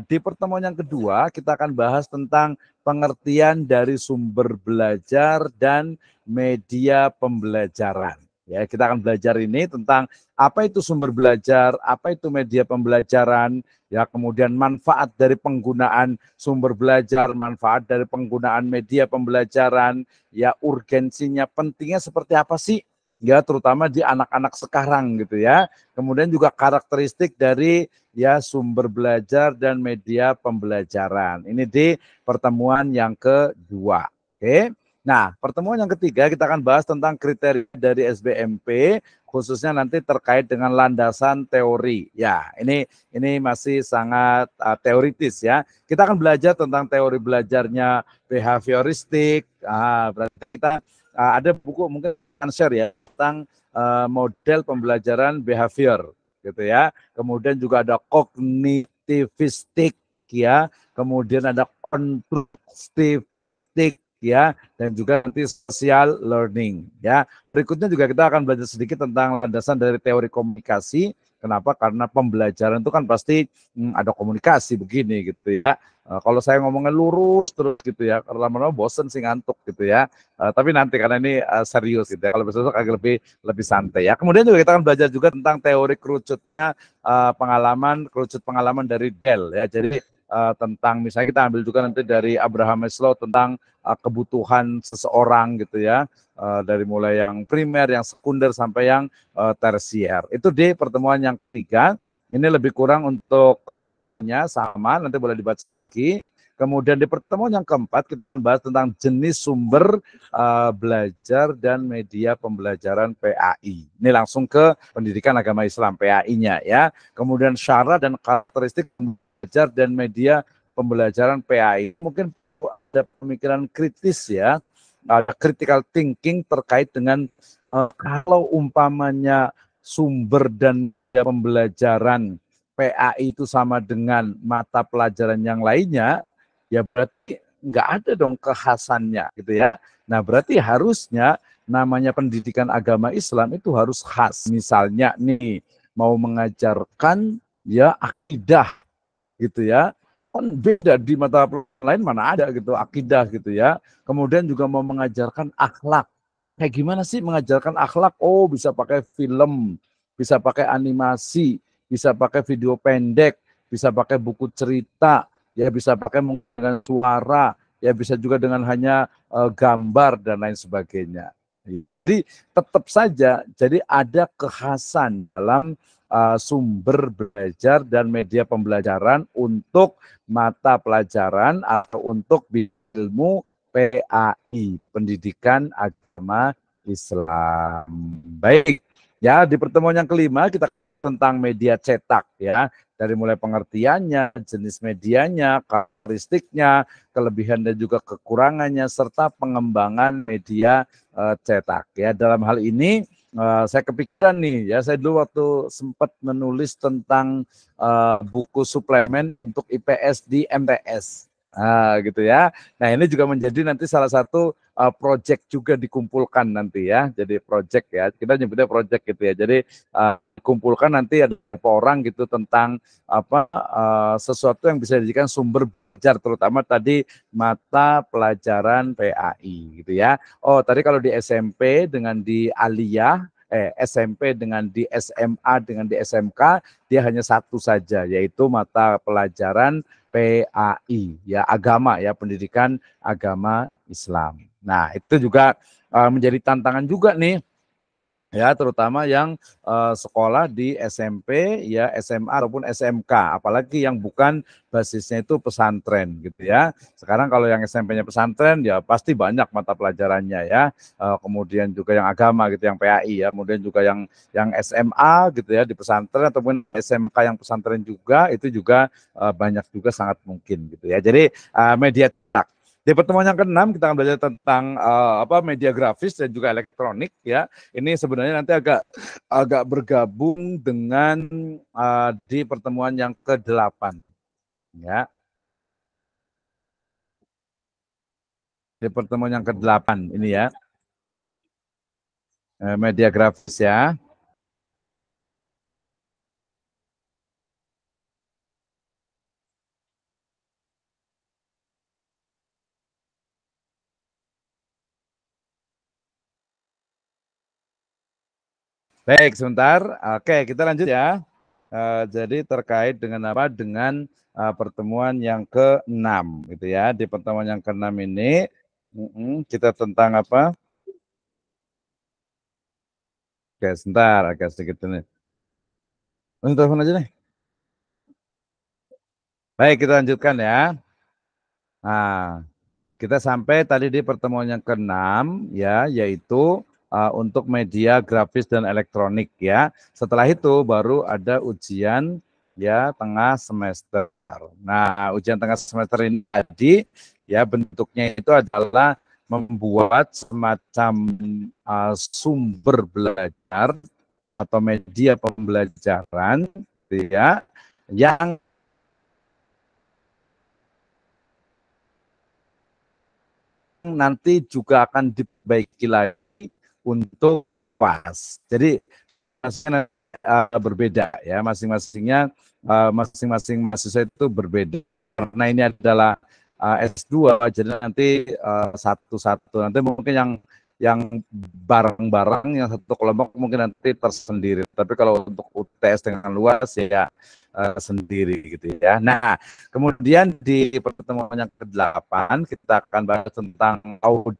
di pertemuan yang kedua kita akan bahas tentang pengertian dari sumber belajar dan media pembelajaran. Ya, kita akan belajar ini tentang apa itu sumber belajar, apa itu media pembelajaran, ya kemudian manfaat dari penggunaan sumber belajar, manfaat dari penggunaan media pembelajaran, ya urgensinya, pentingnya seperti apa sih? Ya, terutama di anak-anak sekarang gitu ya. Kemudian juga karakteristik dari ya sumber belajar dan media pembelajaran. Ini di pertemuan yang kedua. Oke. Nah, pertemuan yang ketiga kita akan bahas tentang kriteria dari SBMP, khususnya nanti terkait dengan landasan teori. Ya, ini masih sangat teoritis ya. Kita akan belajar tentang teori belajarnya behavioristik. Berarti kita ada buku mungkin akan share ya tentang model pembelajaran behavior gitu ya. Kemudian juga ada kognitivistik ya. Kemudian ada konstruktivistik ya, dan juga nanti social learning ya. Berikutnya juga kita akan belajar sedikit tentang landasan dari teori komunikasi. Kenapa? Karena pembelajaran itu kan pasti ada komunikasi begini gitu ya. Kalau saya ngomongnya lurus terus gitu ya, karena lama-lama bosen sih, ngantuk gitu ya. Tapi nanti karena ini serius gitu ya. Kalau besok agak lebih santai ya. Kemudian juga kita akan belajar juga tentang teori kerucutnya kerucut pengalaman dari Dell ya. Jadi tentang misalnya kita ambil juga nanti dari Abraham Maslow tentang kebutuhan seseorang gitu ya, dari mulai yang primer, yang sekunder sampai yang tersier. Itu di pertemuan yang ketiga. Ini lebih kurang untuknya sama, nanti boleh dibaca lagi. Kemudian di pertemuan yang keempat kita membahas tentang jenis sumber belajar dan media pembelajaran PAI. Ini langsung ke pendidikan agama Islam PAI-nya ya. Kemudian syarat dan karakteristik belajar dan media pembelajaran PAI. Mungkin ada pemikiran kritis ya, ada critical thinking terkait dengan kalau umpamanya sumber dan media pembelajaran PAI itu sama dengan mata pelajaran yang lainnya, ya berarti nggak ada dong kekhasannya gitu ya. Nah berarti harusnya namanya pendidikan agama Islam itu harus khas. Misalnya nih mau mengajarkan ya akidah gitu ya, kan beda di mata pelajaran lain mana ada gitu akidah gitu ya. Kemudian juga mau mengajarkan akhlak. Kayak gimana sih mengajarkan akhlak? Oh bisa pakai film, bisa pakai animasi, bisa pakai video pendek, bisa pakai buku cerita, ya bisa pakai menggunakan suara, ya bisa juga dengan hanya gambar dan lain sebagainya. Jadi tetap saja, jadi ada kekhasan dalam sumber belajar dan media pembelajaran untuk mata pelajaran atau untuk ilmu PAI, Pendidikan Agama Islam. Baik, ya di pertemuan yang kelima kita tentang media cetak ya, dari mulai pengertiannya, jenis medianya, karakteristiknya, kelebihan dan juga kekurangannya, serta pengembangan media cetak ya. Dalam hal ini saya kepikiran nih ya, saya dulu waktu sempat menulis tentang buku suplemen untuk IPS di MTS. Nah, gitu ya. Nah, ini juga menjadi nanti salah satu project juga dikumpulkan nanti ya. Jadi project ya. Kita nyebutnya project gitu ya. Jadi dikumpulkan nanti ada beberapa orang gitu tentang sesuatu yang bisa dijadikan sumber belajar, terutama tadi mata pelajaran PAI gitu ya. Oh, tadi kalau di SMP dengan di Aliyah, SMP dengan di SMA dengan di SMK, dia hanya satu saja, yaitu mata pelajaran PAI, ya agama ya, pendidikan agama Islam. Nah, itu juga menjadi tantangan juga nih ya, terutama yang sekolah di SMP ya, SMA ataupun SMK, apalagi yang bukan basisnya itu pesantren gitu ya. Sekarang kalau yang SMP-nya pesantren ya pasti banyak mata pelajarannya ya. Kemudian juga yang agama gitu, yang PAI ya, kemudian juga yang SMA gitu ya di pesantren ataupun SMK yang pesantren juga, itu juga banyak juga, sangat mungkin gitu ya. Jadi media cetak. Di pertemuan yang keenam kita akan belajar tentang media grafis dan juga elektronik ya. Ini sebenarnya nanti agak bergabung dengan di pertemuan yang ke-8 ya. Di pertemuan yang ke-8 ini ya, media grafis ya. Baik, sebentar. Oke, kita lanjut ya. Jadi terkait dengan apa? Dengan pertemuan yang ke-6 gitu ya. Di pertemuan yang ke-6 ini kita tentang apa? Oke, sebentar, agak sedikit ini. Ini telepon aja nih. Baik, kita lanjutkan ya. Nah, kita sampai tadi di pertemuan yang ke-6 ya, yaitu untuk media grafis dan elektronik ya. Setelah itu baru ada ujian ya tengah semester. Nah, ujian tengah semester ini tadi ya bentuknya itu adalah membuat semacam sumber belajar atau media pembelajaran ya, yang nanti juga akan diperbaiki lagi untuk pas. Jadi berbeda ya, masing-masing mahasiswa itu berbeda. Karena ini adalah S2, jadi nanti satu-satu. Nanti mungkin yang bareng-bareng, yang satu kelompok mungkin nanti tersendiri. Tapi kalau untuk UTS dengan luas ya sendiri gitu ya. Nah, kemudian di pertemuan yang ke-8 kita akan bahas tentang audio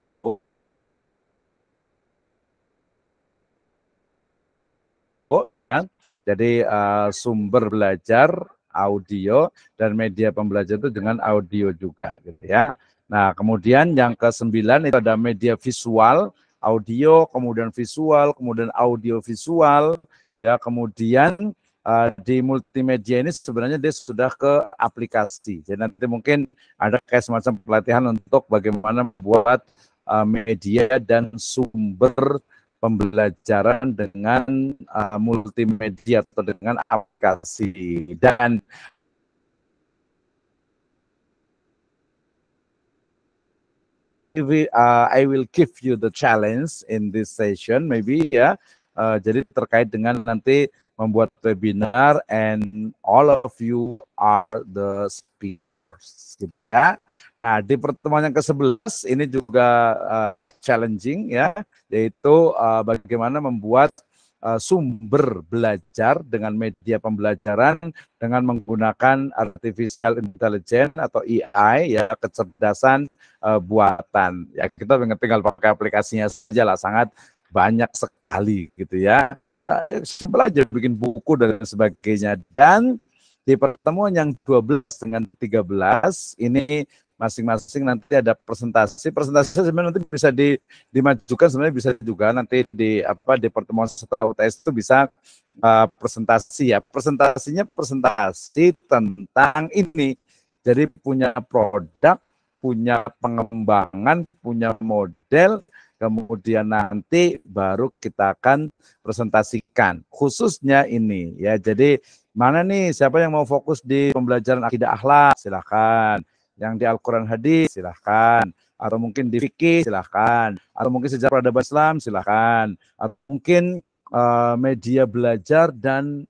ya. Jadi sumber belajar audio, dan media pembelajaran itu dengan audio juga, gitu ya. Nah, kemudian yang ke-9 itu ada media visual, audio, kemudian visual, kemudian audio visual, ya, kemudian di multimedia ini sebenarnya dia sudah ke aplikasi. Jadi nanti mungkin ada kayak semacam pelatihan untuk bagaimana membuat media dan sumber pembelajaran dengan multimedia atau dengan aplikasi. Dan I will give you the challenge in this session, maybe ya. Jadi terkait dengan nanti membuat webinar, and all of you are the speakers. Ya. Nah, di pertemuan yang ke-11 ini juga challenging ya, yaitu bagaimana membuat sumber belajar dengan media pembelajaran dengan menggunakan artificial intelligence atau AI, ya, kecerdasan buatan. Ya, kita tinggal pakai aplikasinya saja lah, sangat banyak sekali gitu ya. Belajar bikin buku dan sebagainya. Dan di pertemuan yang 12 dengan 13 ini masing-masing nanti ada presentasi. Presentasi sebenarnya nanti bisa dimajukan, sebenarnya bisa juga nanti di pertemuan setelah UTS itu bisa presentasi ya. Presentasinya presentasi tentang ini. Jadi punya produk, punya pengembangan, punya model, kemudian nanti baru kita akan presentasikan. Khususnya ini ya. Jadi mana nih siapa yang mau fokus di pembelajaran akidah akhlak, silahkan. Yang di Al-Quran hadis, silahkan. Atau mungkin di fikih, silahkan. Atau mungkin sejarah peradaban Islam, silahkan. Atau mungkin media belajar dan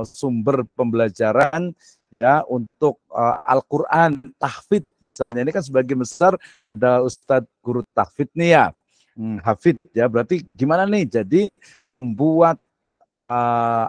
sumber pembelajaran ya untuk Al-Quran, tahfidz. Ini kan sebagian besar ada Ustadz guru tahfidz nih ya, hafid ya. Berarti gimana nih? Jadi membuat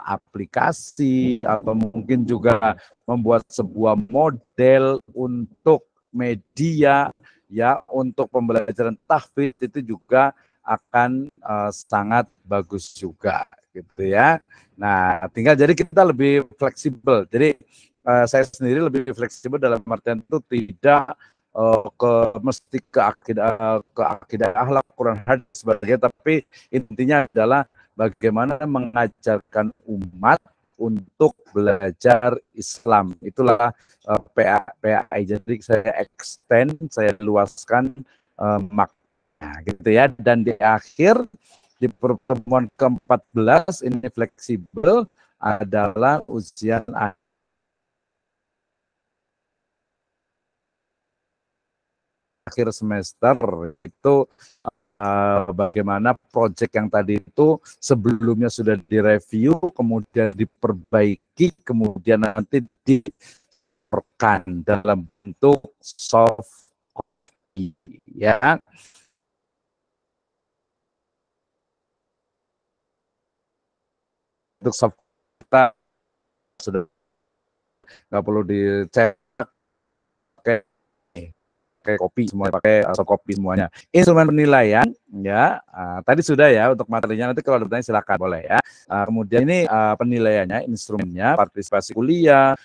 aplikasi atau mungkin juga membuat sebuah model untuk media ya untuk pembelajaran tahfidz itu juga akan sangat bagus juga gitu ya. Nah, tinggal jadi kita lebih fleksibel. Jadi saya sendiri lebih fleksibel dalam artian itu tidak mesti ke akidah akhlak, Quran hadis sebagainya, tapi intinya adalah bagaimana mengajarkan umat untuk belajar Islam. Itulah PAI. Jadi saya extend, saya luaskan makna gitu ya. Dan di akhir di pertemuan ke-14 ini fleksibel adalah ujian akhir semester. Itu bagaimana proyek yang tadi itu sebelumnya sudah direview, kemudian diperbaiki, kemudian nanti diperkan dalam bentuk soft copy ya. Untuk soft kita sudah nggak perlu dicek pakai kopi semua, pakai soft copy semuanya. Instrumen penilaian ya, tadi sudah ya untuk materinya, nanti kalau ada pertanyaan silakan boleh ya. Kemudian ini penilaiannya, instrumennya, partisipasi kuliah,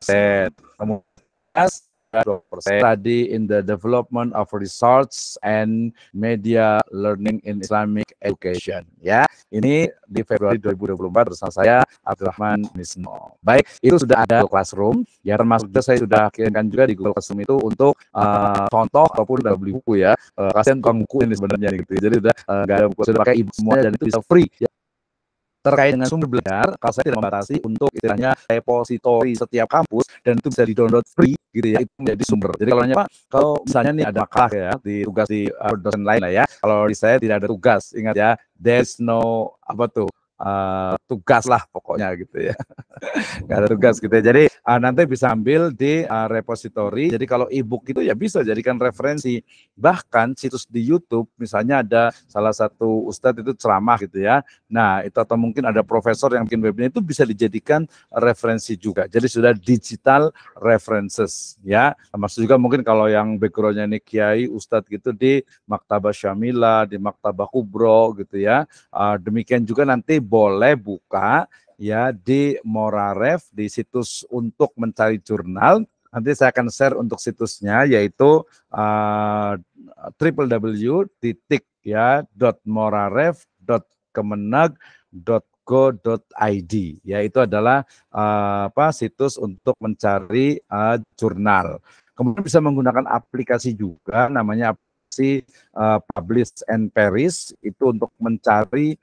set, kemudian 20% study in the development of research and media learning in Islamic education ya. Ini di Februari 2024 bersama saya Abdurrahman Misno. Baik, itu sudah ada Classroom ya, termasuk saya sudah kirimkan juga di Google Classroom itu untuk contoh ataupun udah beli buku ya. Kasihan tukang buku ini sebenarnya gitu. Jadi udah nggak ada buku, sudah pakai e-book semuanya dan itu bisa free ya. Terkait dengan sumber belajar, kalau saya tidak membatasi untuk istilahnya repositori setiap kampus dan itu bisa di-download free gitu ya, itu menjadi sumber. Jadi kalau Pak, kalau misalnya nih ada makalah ya, di tugas di dosen lain lah ya, kalau di saya tidak ada tugas, ingat ya, there's no tugas lah pokoknya gitu ya. Nggak ada tugas gitu ya. Jadi nanti bisa ambil di repository. Jadi kalau e-book itu ya bisa jadikan referensi. Bahkan situs di YouTube, misalnya ada salah satu ustadz itu ceramah gitu ya. Nah itu atau mungkin ada profesor yang bikin webinar, itu bisa dijadikan referensi juga. Jadi sudah digital references ya. Maksud juga mungkin kalau yang backgroundnya ini kiai, ustadz gitu di Maktabah Syamila, di Maktabah Kubro gitu ya. Demikian juga nanti boleh buka ya di Moraref, di situs untuk mencari jurnal. Nanti saya akan share untuk situsnya, yaitu www.moraref.kemenag.go.id, ya itu adalah situs untuk mencari jurnal. Kemudian bisa menggunakan aplikasi juga, namanya aplikasi Publish and Perish, itu untuk mencari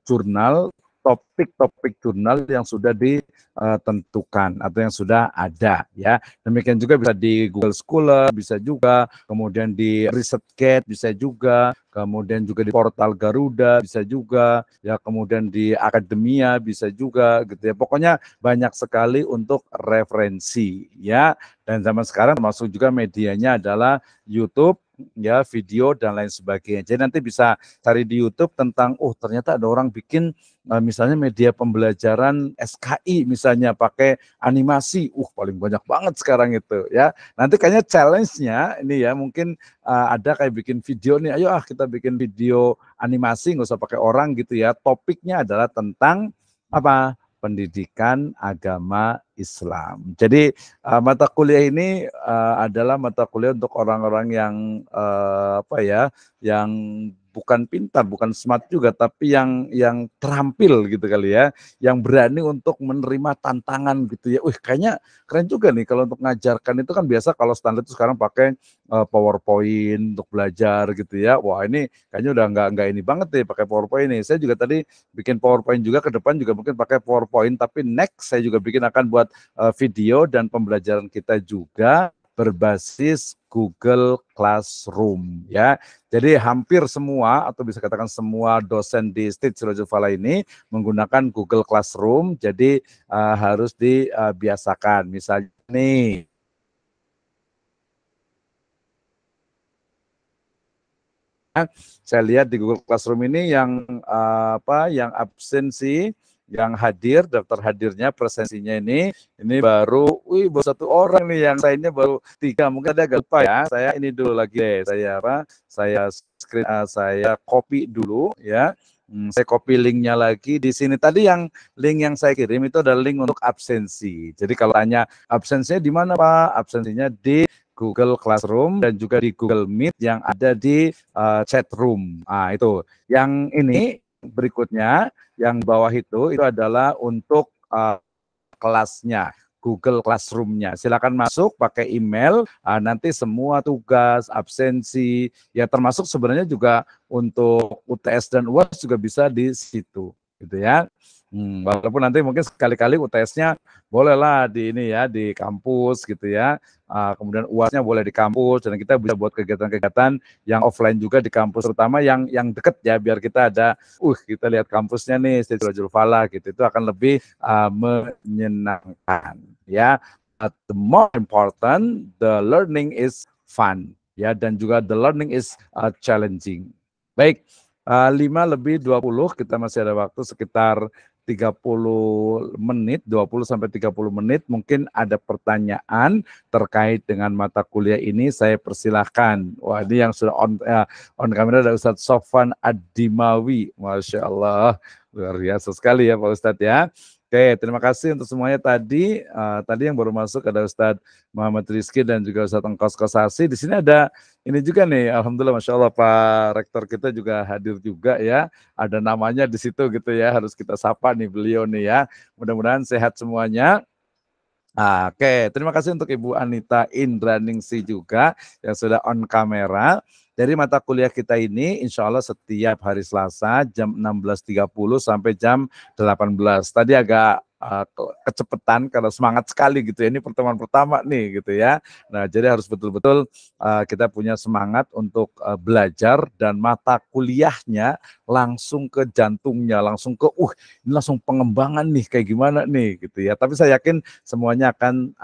jurnal, topik-topik jurnal yang sudah ditentukan atau yang sudah ada, ya. Demikian juga bisa di Google Scholar, bisa juga, kemudian di ResearchGate bisa juga, kemudian juga di portal Garuda bisa juga, ya, kemudian di Akademia bisa juga, gitu ya. Pokoknya banyak sekali untuk referensi, ya. Dan zaman sekarang termasuk juga medianya adalah YouTube, ya, video dan lain sebagainya. Jadi nanti bisa cari di YouTube tentang, oh ternyata ada orang bikin misalnya media pembelajaran SKI misalnya pakai animasi, paling banyak banget sekarang itu, ya. Nanti kayaknya challenge-nya ini ya, mungkin ada kayak bikin video nih, ayo kita bikin video animasi, nggak usah pakai orang gitu ya. Topiknya adalah tentang apa? Pendidikan agama Islam. Jadi mata kuliah ini adalah mata kuliah untuk orang-orang yang yang bukan pintar, bukan smart juga, tapi yang terampil gitu kali ya, yang berani untuk menerima tantangan gitu ya. Kayaknya keren juga nih kalau untuk ngajarkan itu kan biasa kalau standar itu sekarang pakai PowerPoint untuk belajar gitu ya. Wah ini kayaknya udah nggak ini banget deh pakai PowerPoint ini. Saya juga tadi bikin PowerPoint juga, ke depan juga mungkin pakai PowerPoint, tapi next saya juga bikin akan buat video dan pembelajaran kita juga berbasis Google Classroom, ya. Jadi hampir semua atau bisa katakan semua dosen di State Sirajul Falah ini menggunakan Google Classroom. Jadi harus dibiasakan. Misalnya nih, saya lihat di Google Classroom ini yang absensi, yang hadir, daftar hadirnya, presensinya ini baru satu orang nih, yang lainnya baru 3. Mungkin ada agak lupa ya. Saya ini dulu lagi deh. Saya copy dulu ya. Saya copy linknya lagi di sini. Tadi yang link yang saya kirim itu adalah link untuk absensi. Jadi kalau tanya absensinya di mana Pak? Absensinya di Google Classroom dan juga di Google Meet yang ada di chat room. Nah, itu. Yang ini berikutnya, yang bawah itu adalah untuk kelasnya, Google Classroom-nya. Silakan masuk pakai email, nanti semua tugas, absensi, ya termasuk sebenarnya juga untuk UTS dan UAS juga bisa di situ, gitu ya. Walaupun nanti mungkin sekali-kali UTS-nya bolehlah di ini ya, di kampus gitu ya. Kemudian UAS-nya boleh di kampus, dan kita bisa buat kegiatan-kegiatan yang offline juga di kampus, terutama yang deket ya, biar kita ada, kita lihat kampusnya nih, Sirajul Falah gitu, itu akan lebih menyenangkan ya. But the more important, the learning is fun ya, dan juga the learning is challenging. Baik, 5:20 kita masih ada waktu sekitar 30 menit, 20 sampai 30 menit. Mungkin ada pertanyaan terkait dengan mata kuliah ini, saya persilahkan. Wah, ini yang sudah on kamera ada Ustadz Sofwan Ad-Dimawi. Masya Allah, luar biasa sekali ya Pak Ustadz ya. Oke, terima kasih untuk semuanya tadi. Tadi yang baru masuk ada Ustadz Muhammad Rizky dan juga Ustadz Engkos Kosasi. Di sini ada ini juga nih, alhamdulillah, Masya Allah, Pak Rektor kita juga hadir juga ya. Ada namanya di situ gitu ya, harus kita sapa nih beliau nih ya. Mudah-mudahan sehat semuanya. Oke, terima kasih untuk Ibu Anita Indraningsi juga yang sudah on kamera. Dari mata kuliah kita ini, insya Allah setiap hari Selasa jam 16.30 sampai jam 18. Tadi agak kecepatan karena semangat sekali gitu ya. Ini pertemuan pertama nih gitu ya. Nah, jadi harus betul-betul kita punya semangat untuk belajar, dan mata kuliahnya langsung ke jantungnya, langsung ke ini langsung pengembangan nih kayak gimana nih gitu ya. Tapi saya yakin semuanya akan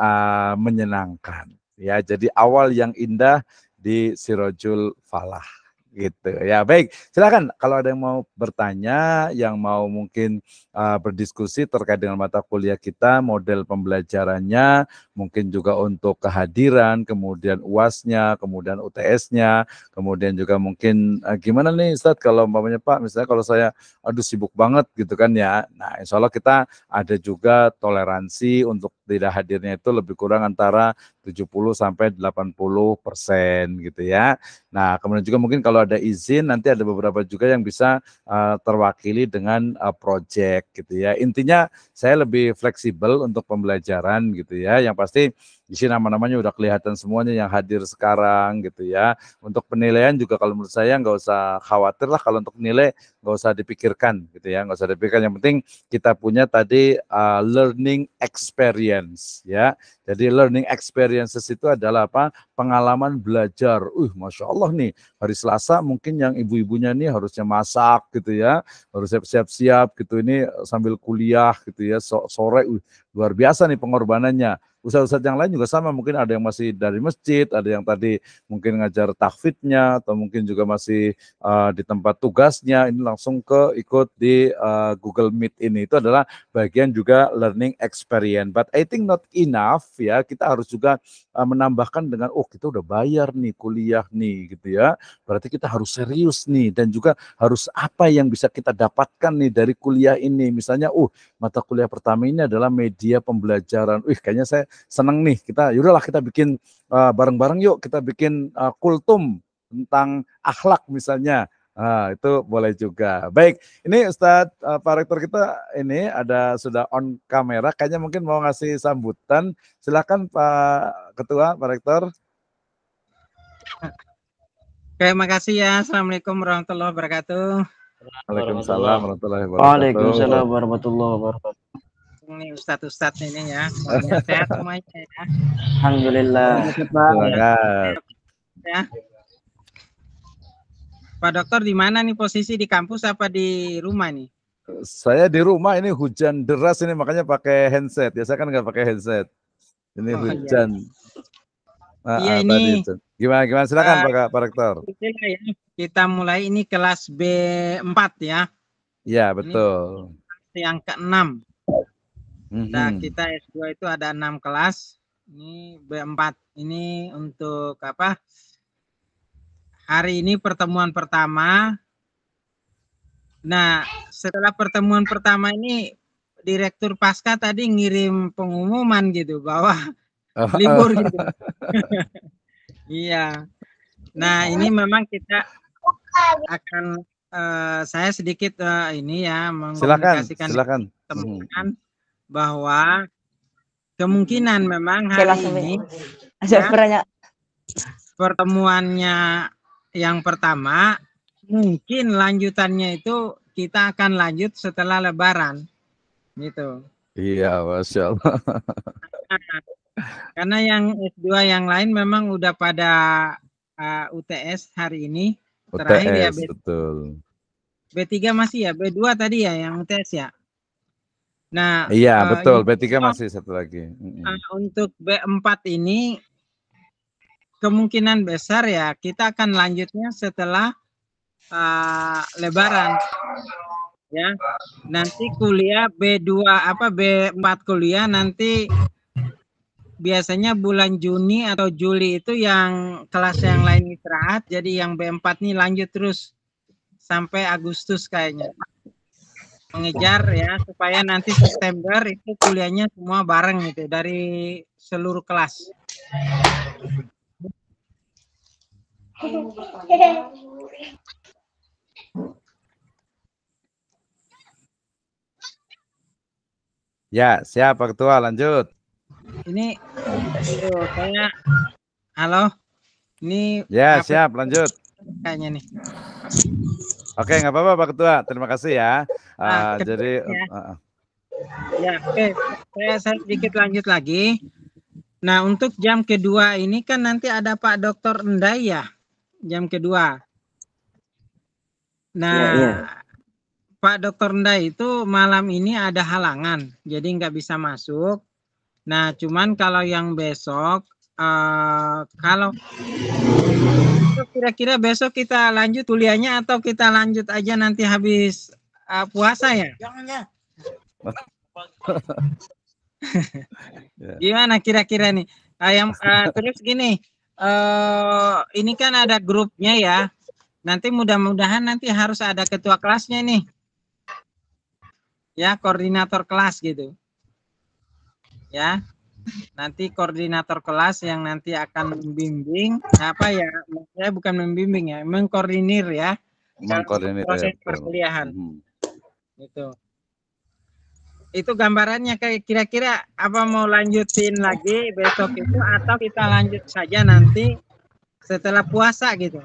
menyenangkan ya. Jadi awal yang indah di Sirajul Falah Gitu ya. Baik, silakan kalau ada yang mau bertanya, yang mau mungkin berdiskusi terkait dengan mata kuliah kita, model pembelajarannya, mungkin juga untuk kehadiran, kemudian UAS-nya, kemudian UTS-nya, kemudian juga mungkin gimana nih Ustadz kalau umpamanya Pak, misalnya kalau saya aduh sibuk banget gitu kan ya. Nah, insya Allah kita ada juga toleransi untuk tidak hadirnya itu lebih kurang antara 70 sampai 80% gitu ya. Nah, kemudian juga mungkin kalau ada izin nanti ada beberapa juga yang bisa terwakili dengan project gitu ya. Intinya saya lebih fleksibel untuk pembelajaran gitu ya. Yang pasti di sini nama-namanya udah kelihatan semuanya yang hadir sekarang gitu ya. Untuk penilaian juga kalau menurut saya nggak usah khawatir lah kalau untuk nilai nggak usah dipikirkan gitu ya, nggak usah dipikirkan. Yang penting kita punya tadi learning experience ya. Jadi learning experiences itu adalah apa? Pengalaman belajar. Masya Allah nih, hari Selasa mungkin yang ibu-ibunya nih harusnya masak gitu ya, harus siap-siap gitu ini sambil kuliah gitu ya, sore luar biasa nih pengorbanannya. Ustadz-ustadz yang lain juga sama, mungkin ada yang masih dari masjid, ada yang tadi mungkin ngajar tahfidznya, atau mungkin juga masih di tempat tugasnya, ini langsung ikut di Google Meet ini. Itu adalah bagian juga learning experience. But I think not enough ya, kita harus juga menambahkan dengan, kita udah bayar nih kuliah nih gitu ya, berarti kita harus serius nih, dan juga harus apa yang bisa kita dapatkan nih dari kuliah ini. Misalnya, mata kuliah pertama ini adalah media pembelajaran. Kayaknya saya seneng nih, yaudahlah kita bikin bareng-bareng yuk, kita bikin kultum tentang akhlak misalnya. Nah, itu boleh juga. Baik, ini Ustadz Pak Rektor kita ini sudah on kamera, kayaknya mungkin mau ngasih sambutan. Silakan Pak Ketua, Pak Rektor. Terima kasih ya. Assalamualaikum warahmatullahi wabarakatuh. Waalaikumsalam warahmatullahi wabarakatuh. Waalaikumsalam warahmatullahi wabarakatuh. Ini Ustadz ini ya, semuanya sehat semuanya ya. Alhamdulillah. Ya. Pak Dokter di mana nih posisi, di kampus apa di rumah nih? Saya di rumah, ini hujan deras ini makanya pakai handset. Ya saya kan nggak pakai headset. Ini hujan. Iya ini. Gimana silakan Pak Rektor. Kita mulai ini kelas B4 ya. Iya betul. Ini yang ke-6. Nah, kita S2 itu ada 6 kelas. Ini B4. Ini untuk apa? Hari ini pertemuan pertama. Nah, setelah pertemuan pertama ini Direktur Pasca tadi ngirim pengumuman gitu bahwa libur gitu. Iya. Nah, ini memang kita akan saya sedikit ini ya mengkomunikasikan teman-teman bahwa kemungkinan memang hari ini pertemuannya yang pertama, mungkin lanjutannya itu kita akan lanjut setelah Lebaran, gitu. Iya, Masya Allah. Karena yang S2 yang lain memang udah pada UTS hari ini. Terakhir UTS, ya betul. B3 masih ya, B2 tadi ya yang UTS ya. Nah, iya betul, B3 masih satu lagi. Untuk B4 ini kemungkinan besar ya kita akan lanjutnya setelah Lebaran. Ya. Nanti kuliah B2 B4 kuliah nanti biasanya bulan Juni atau Juli itu yang kelas yang lain istirahat, jadi yang B4 ini lanjut terus sampai Agustus kayaknya. Mengejar ya supaya nanti September itu kuliahnya semua bareng gitu dari seluruh kelas. Ya, siap Pak Ketua, lanjut. Ini saya halo. Ini ya, siap, lanjut. Kayaknya nih. Oke, nggak apa-apa Pak Ketua. Terima kasih ya. Jadi ya, oke. Saya sedikit lanjut lagi. Nah, untuk jam kedua ini kan nanti ada Pak Dr. Endai ya, jam kedua. Nah, Pak Dr. Endai itu malam ini ada halangan, jadi nggak bisa masuk. Nah, cuman kalau yang besok Kalau kira-kira besok kita lanjut kuliahnya atau kita lanjut aja nanti habis puasa ya? Jangan ya. Gimana kira-kira nih? Terus gini, ini kan ada grupnya ya. Nanti mudah-mudahan nanti harus ada ketua kelasnya nih. Ya, koordinator kelas gitu. Ya. Nanti koordinator kelas yang nanti akan membimbing, apa ya? Saya bukan membimbing ya, mengkoordinir ya. Mengkoordinir proses ya, perkuliahan. Itu gambarannya kayak kira-kira apa mau lanjutin lagi besok itu atau kita lanjut saja nanti setelah puasa gitu.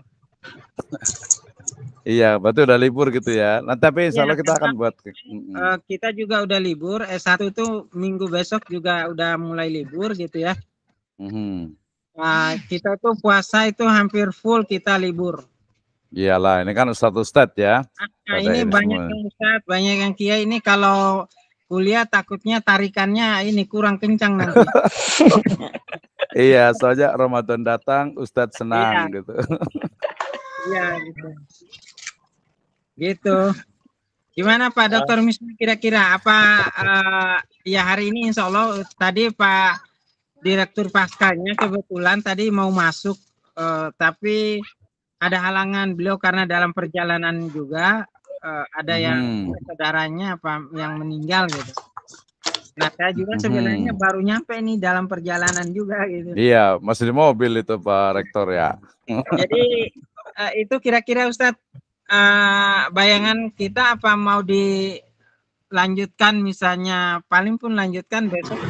Iya, berarti udah libur gitu ya. Nah, tapi insya Allah kita akan buat. Kita juga udah libur. S1 itu minggu besok juga udah mulai libur gitu ya. Nah, kita tuh puasa itu hampir full kita libur. Iyalah, ini kan Ustadz ya. Nah, ini banyak yang Ustadz, banyak yang kiai ini kalau kuliah takutnya tarikannya ini kurang kencang nanti. Iya, soalnya Ramadan datang, Ustadz senang gitu. Iya gitu. Gitu. Gimana Pak Dr. Misnu kira-kira apa ya hari ini insya Allah tadi Pak Direktur Paskanya kebetulan tadi mau masuk tapi ada halangan beliau karena dalam perjalanan juga ada yang saudaranya apa yang meninggal gitu. Nah saya juga sebenarnya baru nyampe nih dalam perjalanan juga gitu. Iya masih di mobil itu Pak Rektor ya. Jadi itu kira-kira Ustadz bayangan kita apa mau dilanjutkan misalnya paling pun lanjutkan besok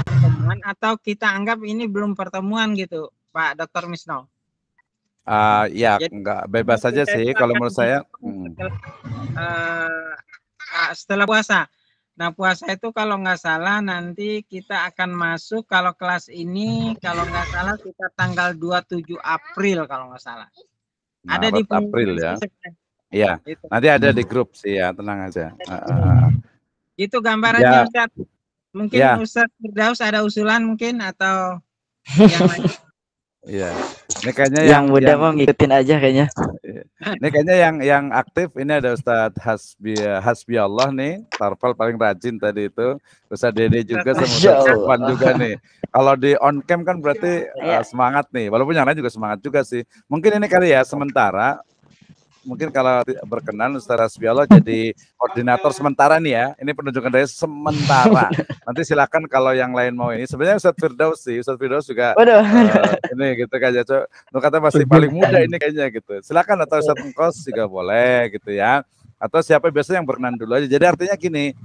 pertemuan atau kita anggap ini belum pertemuan gitu Pak Dr. Misno? Ya enggak bebas saja sih kalau menurut saya. Setelah puasa. Nah puasa itu kalau nggak salah nanti kita akan masuk kalau kelas ini kalau nggak salah kita tanggal 27 April kalau nggak salah. Ada di April ya. Iya, gitu. Nanti ada di grup sih ya, tenang aja. Itu gambarannya Ustaz. Mungkin Ustaz Firdaus ada usulan mungkin atau yang lain. Iya. Ini kayaknya yang muda mau ngikutin aja kayaknya. Ini kayaknya yang aktif ini ada Ustadz Hasbi Allah nih, Tarfal paling rajin tadi itu. Ustadz Dede juga sama Ustadz Sofwan juga nih. Kalau di on cam kan berarti semangat nih. Walaupun yang lain juga semangat juga sih. Mungkin ini kali ya sementara. Mungkin kalau berkenan Ustadz Hasbi Allah jadi koordinator sementara nih ya. Ini penunjukan dari sementara. Nanti silakan kalau yang lain mau ini. Sebenarnya Ustadz Firdaus sih. Ustadz Firdaus juga ini gitu kan ya. Kata masih paling muda ini kayaknya gitu. Silakan atau Ustadz Engkos juga boleh gitu ya. Atau siapa biasanya yang berkenan dulu aja. Jadi artinya gini,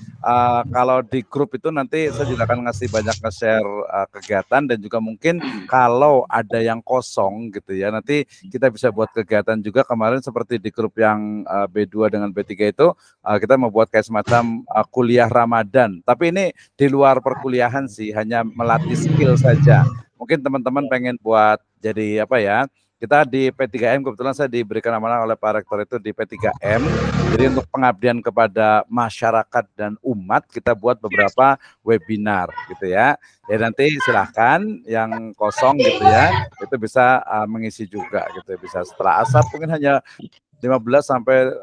kalau di grup itu nanti saya juga akan ngasih banyak nge-share kegiatan dan juga mungkin kalau ada yang kosong gitu ya, nanti kita bisa buat kegiatan juga kemarin seperti di grup yang B2 dengan B3 itu kita membuat kayak semacam kuliah Ramadan. Tapi ini di luar perkuliahan sih, hanya melatih skill saja. Mungkin teman-teman pengen buat jadi apa ya? Kita di P3M kebetulan saya diberikan amanah oleh Pak Rektor itu di P3M. Jadi untuk pengabdian kepada masyarakat dan umat kita buat beberapa webinar gitu ya. Ya nanti silahkan yang kosong gitu ya, itu bisa mengisi juga gitu. Bisa setelah asar mungkin hanya 15 sampai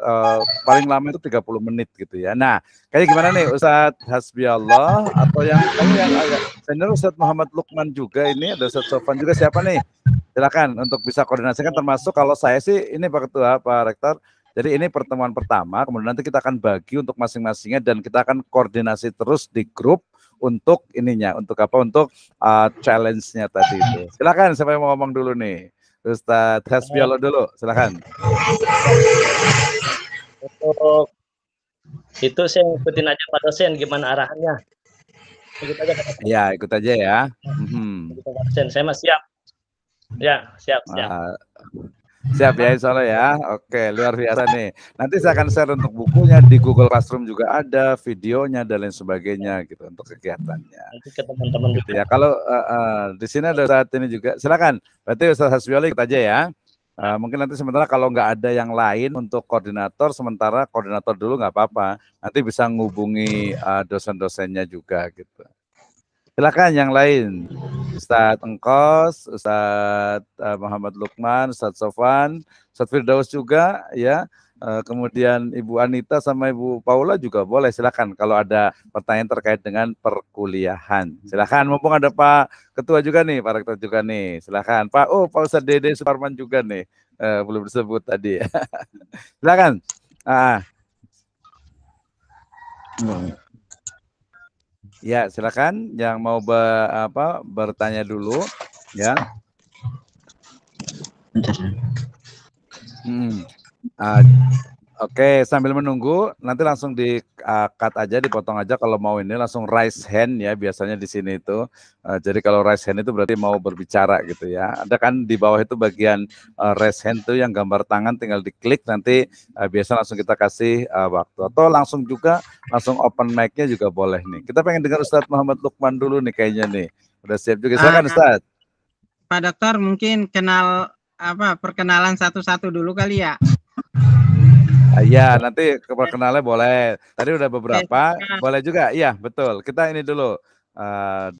paling lama itu 30 menit gitu ya. Nah, kayak gimana nih Ustadz Hasbi Allah atau yang agak senior Ustadz Muhammad Lukman juga ini, ada Ustadz Sofwan juga, siapa nih? Silakan untuk bisa koordinasikan, termasuk kalau saya sih ini Pak Ketua, Pak Rektor. Jadi ini pertemuan pertama, kemudian nanti kita akan bagi untuk masing-masingnya dan kita akan koordinasi terus di grup untuk ininya, untuk apa? Untuk challenge-nya tadi itu. Silakan siapa yang mau ngomong dulu nih? Ustadz Hasbi Allah dulu, silakan. Untuk itu saya ikutin aja Pak dosen gimana arahannya. Ikut aja, ya, ikut aja ya. Dosen, saya masih siap. Ya, siap. Siap ya, insya Allah ya. Oke, luar biasa nih. Nanti saya akan share untuk bukunya di Google Classroom juga ada, videonya dan lain sebagainya gitu untuk kegiatannya. Nanti ke teman-teman gitu ya. Kalau di sini ada saat ini juga, silakan. Berarti Ustaz Hasbi Allah ikut aja ya. Mungkin nanti sementara kalau nggak ada yang lain untuk koordinator, sementara koordinator dulu nggak apa-apa. Nanti bisa ngubungi dosen-dosennya juga gitu. Silakan yang lain. Ustadz Engkos, Ustadz Muhammad Lukman, Ustadz Sofan, Ustadz Firdaus juga ya. Kemudian Ibu Anita sama Ibu Paula juga boleh, silakan kalau ada pertanyaan terkait dengan perkuliahan. Silakan, mumpung ada Pak Ketua juga nih, Pak Rektor juga nih. Silakan Pak. Oh, Pak Ustadz Dede Suparman juga nih, belum disebut tadi. Silakan. Ya, silakan yang mau bertanya dulu ya. Oke, sambil menunggu nanti langsung di cut aja, dipotong aja kalau mau ini langsung raise hand ya, biasanya di sini itu. Jadi kalau raise hand itu berarti mau berbicara gitu ya. Ada kan di bawah itu bagian raise hand tuh yang gambar tangan, tinggal diklik nanti biasa langsung kita kasih waktu, atau langsung juga langsung open mic-nya juga boleh nih. Kita pengen dengar Ustadz Muhammad Lukman dulu nih kayaknya nih. Udah siap juga, silakan Ustadz. Pak Dokter mungkin perkenalan satu-satu dulu kali ya. Iya, nanti perkenalannya boleh. Tadi udah beberapa, boleh juga. Iya, betul. Kita ini dulu.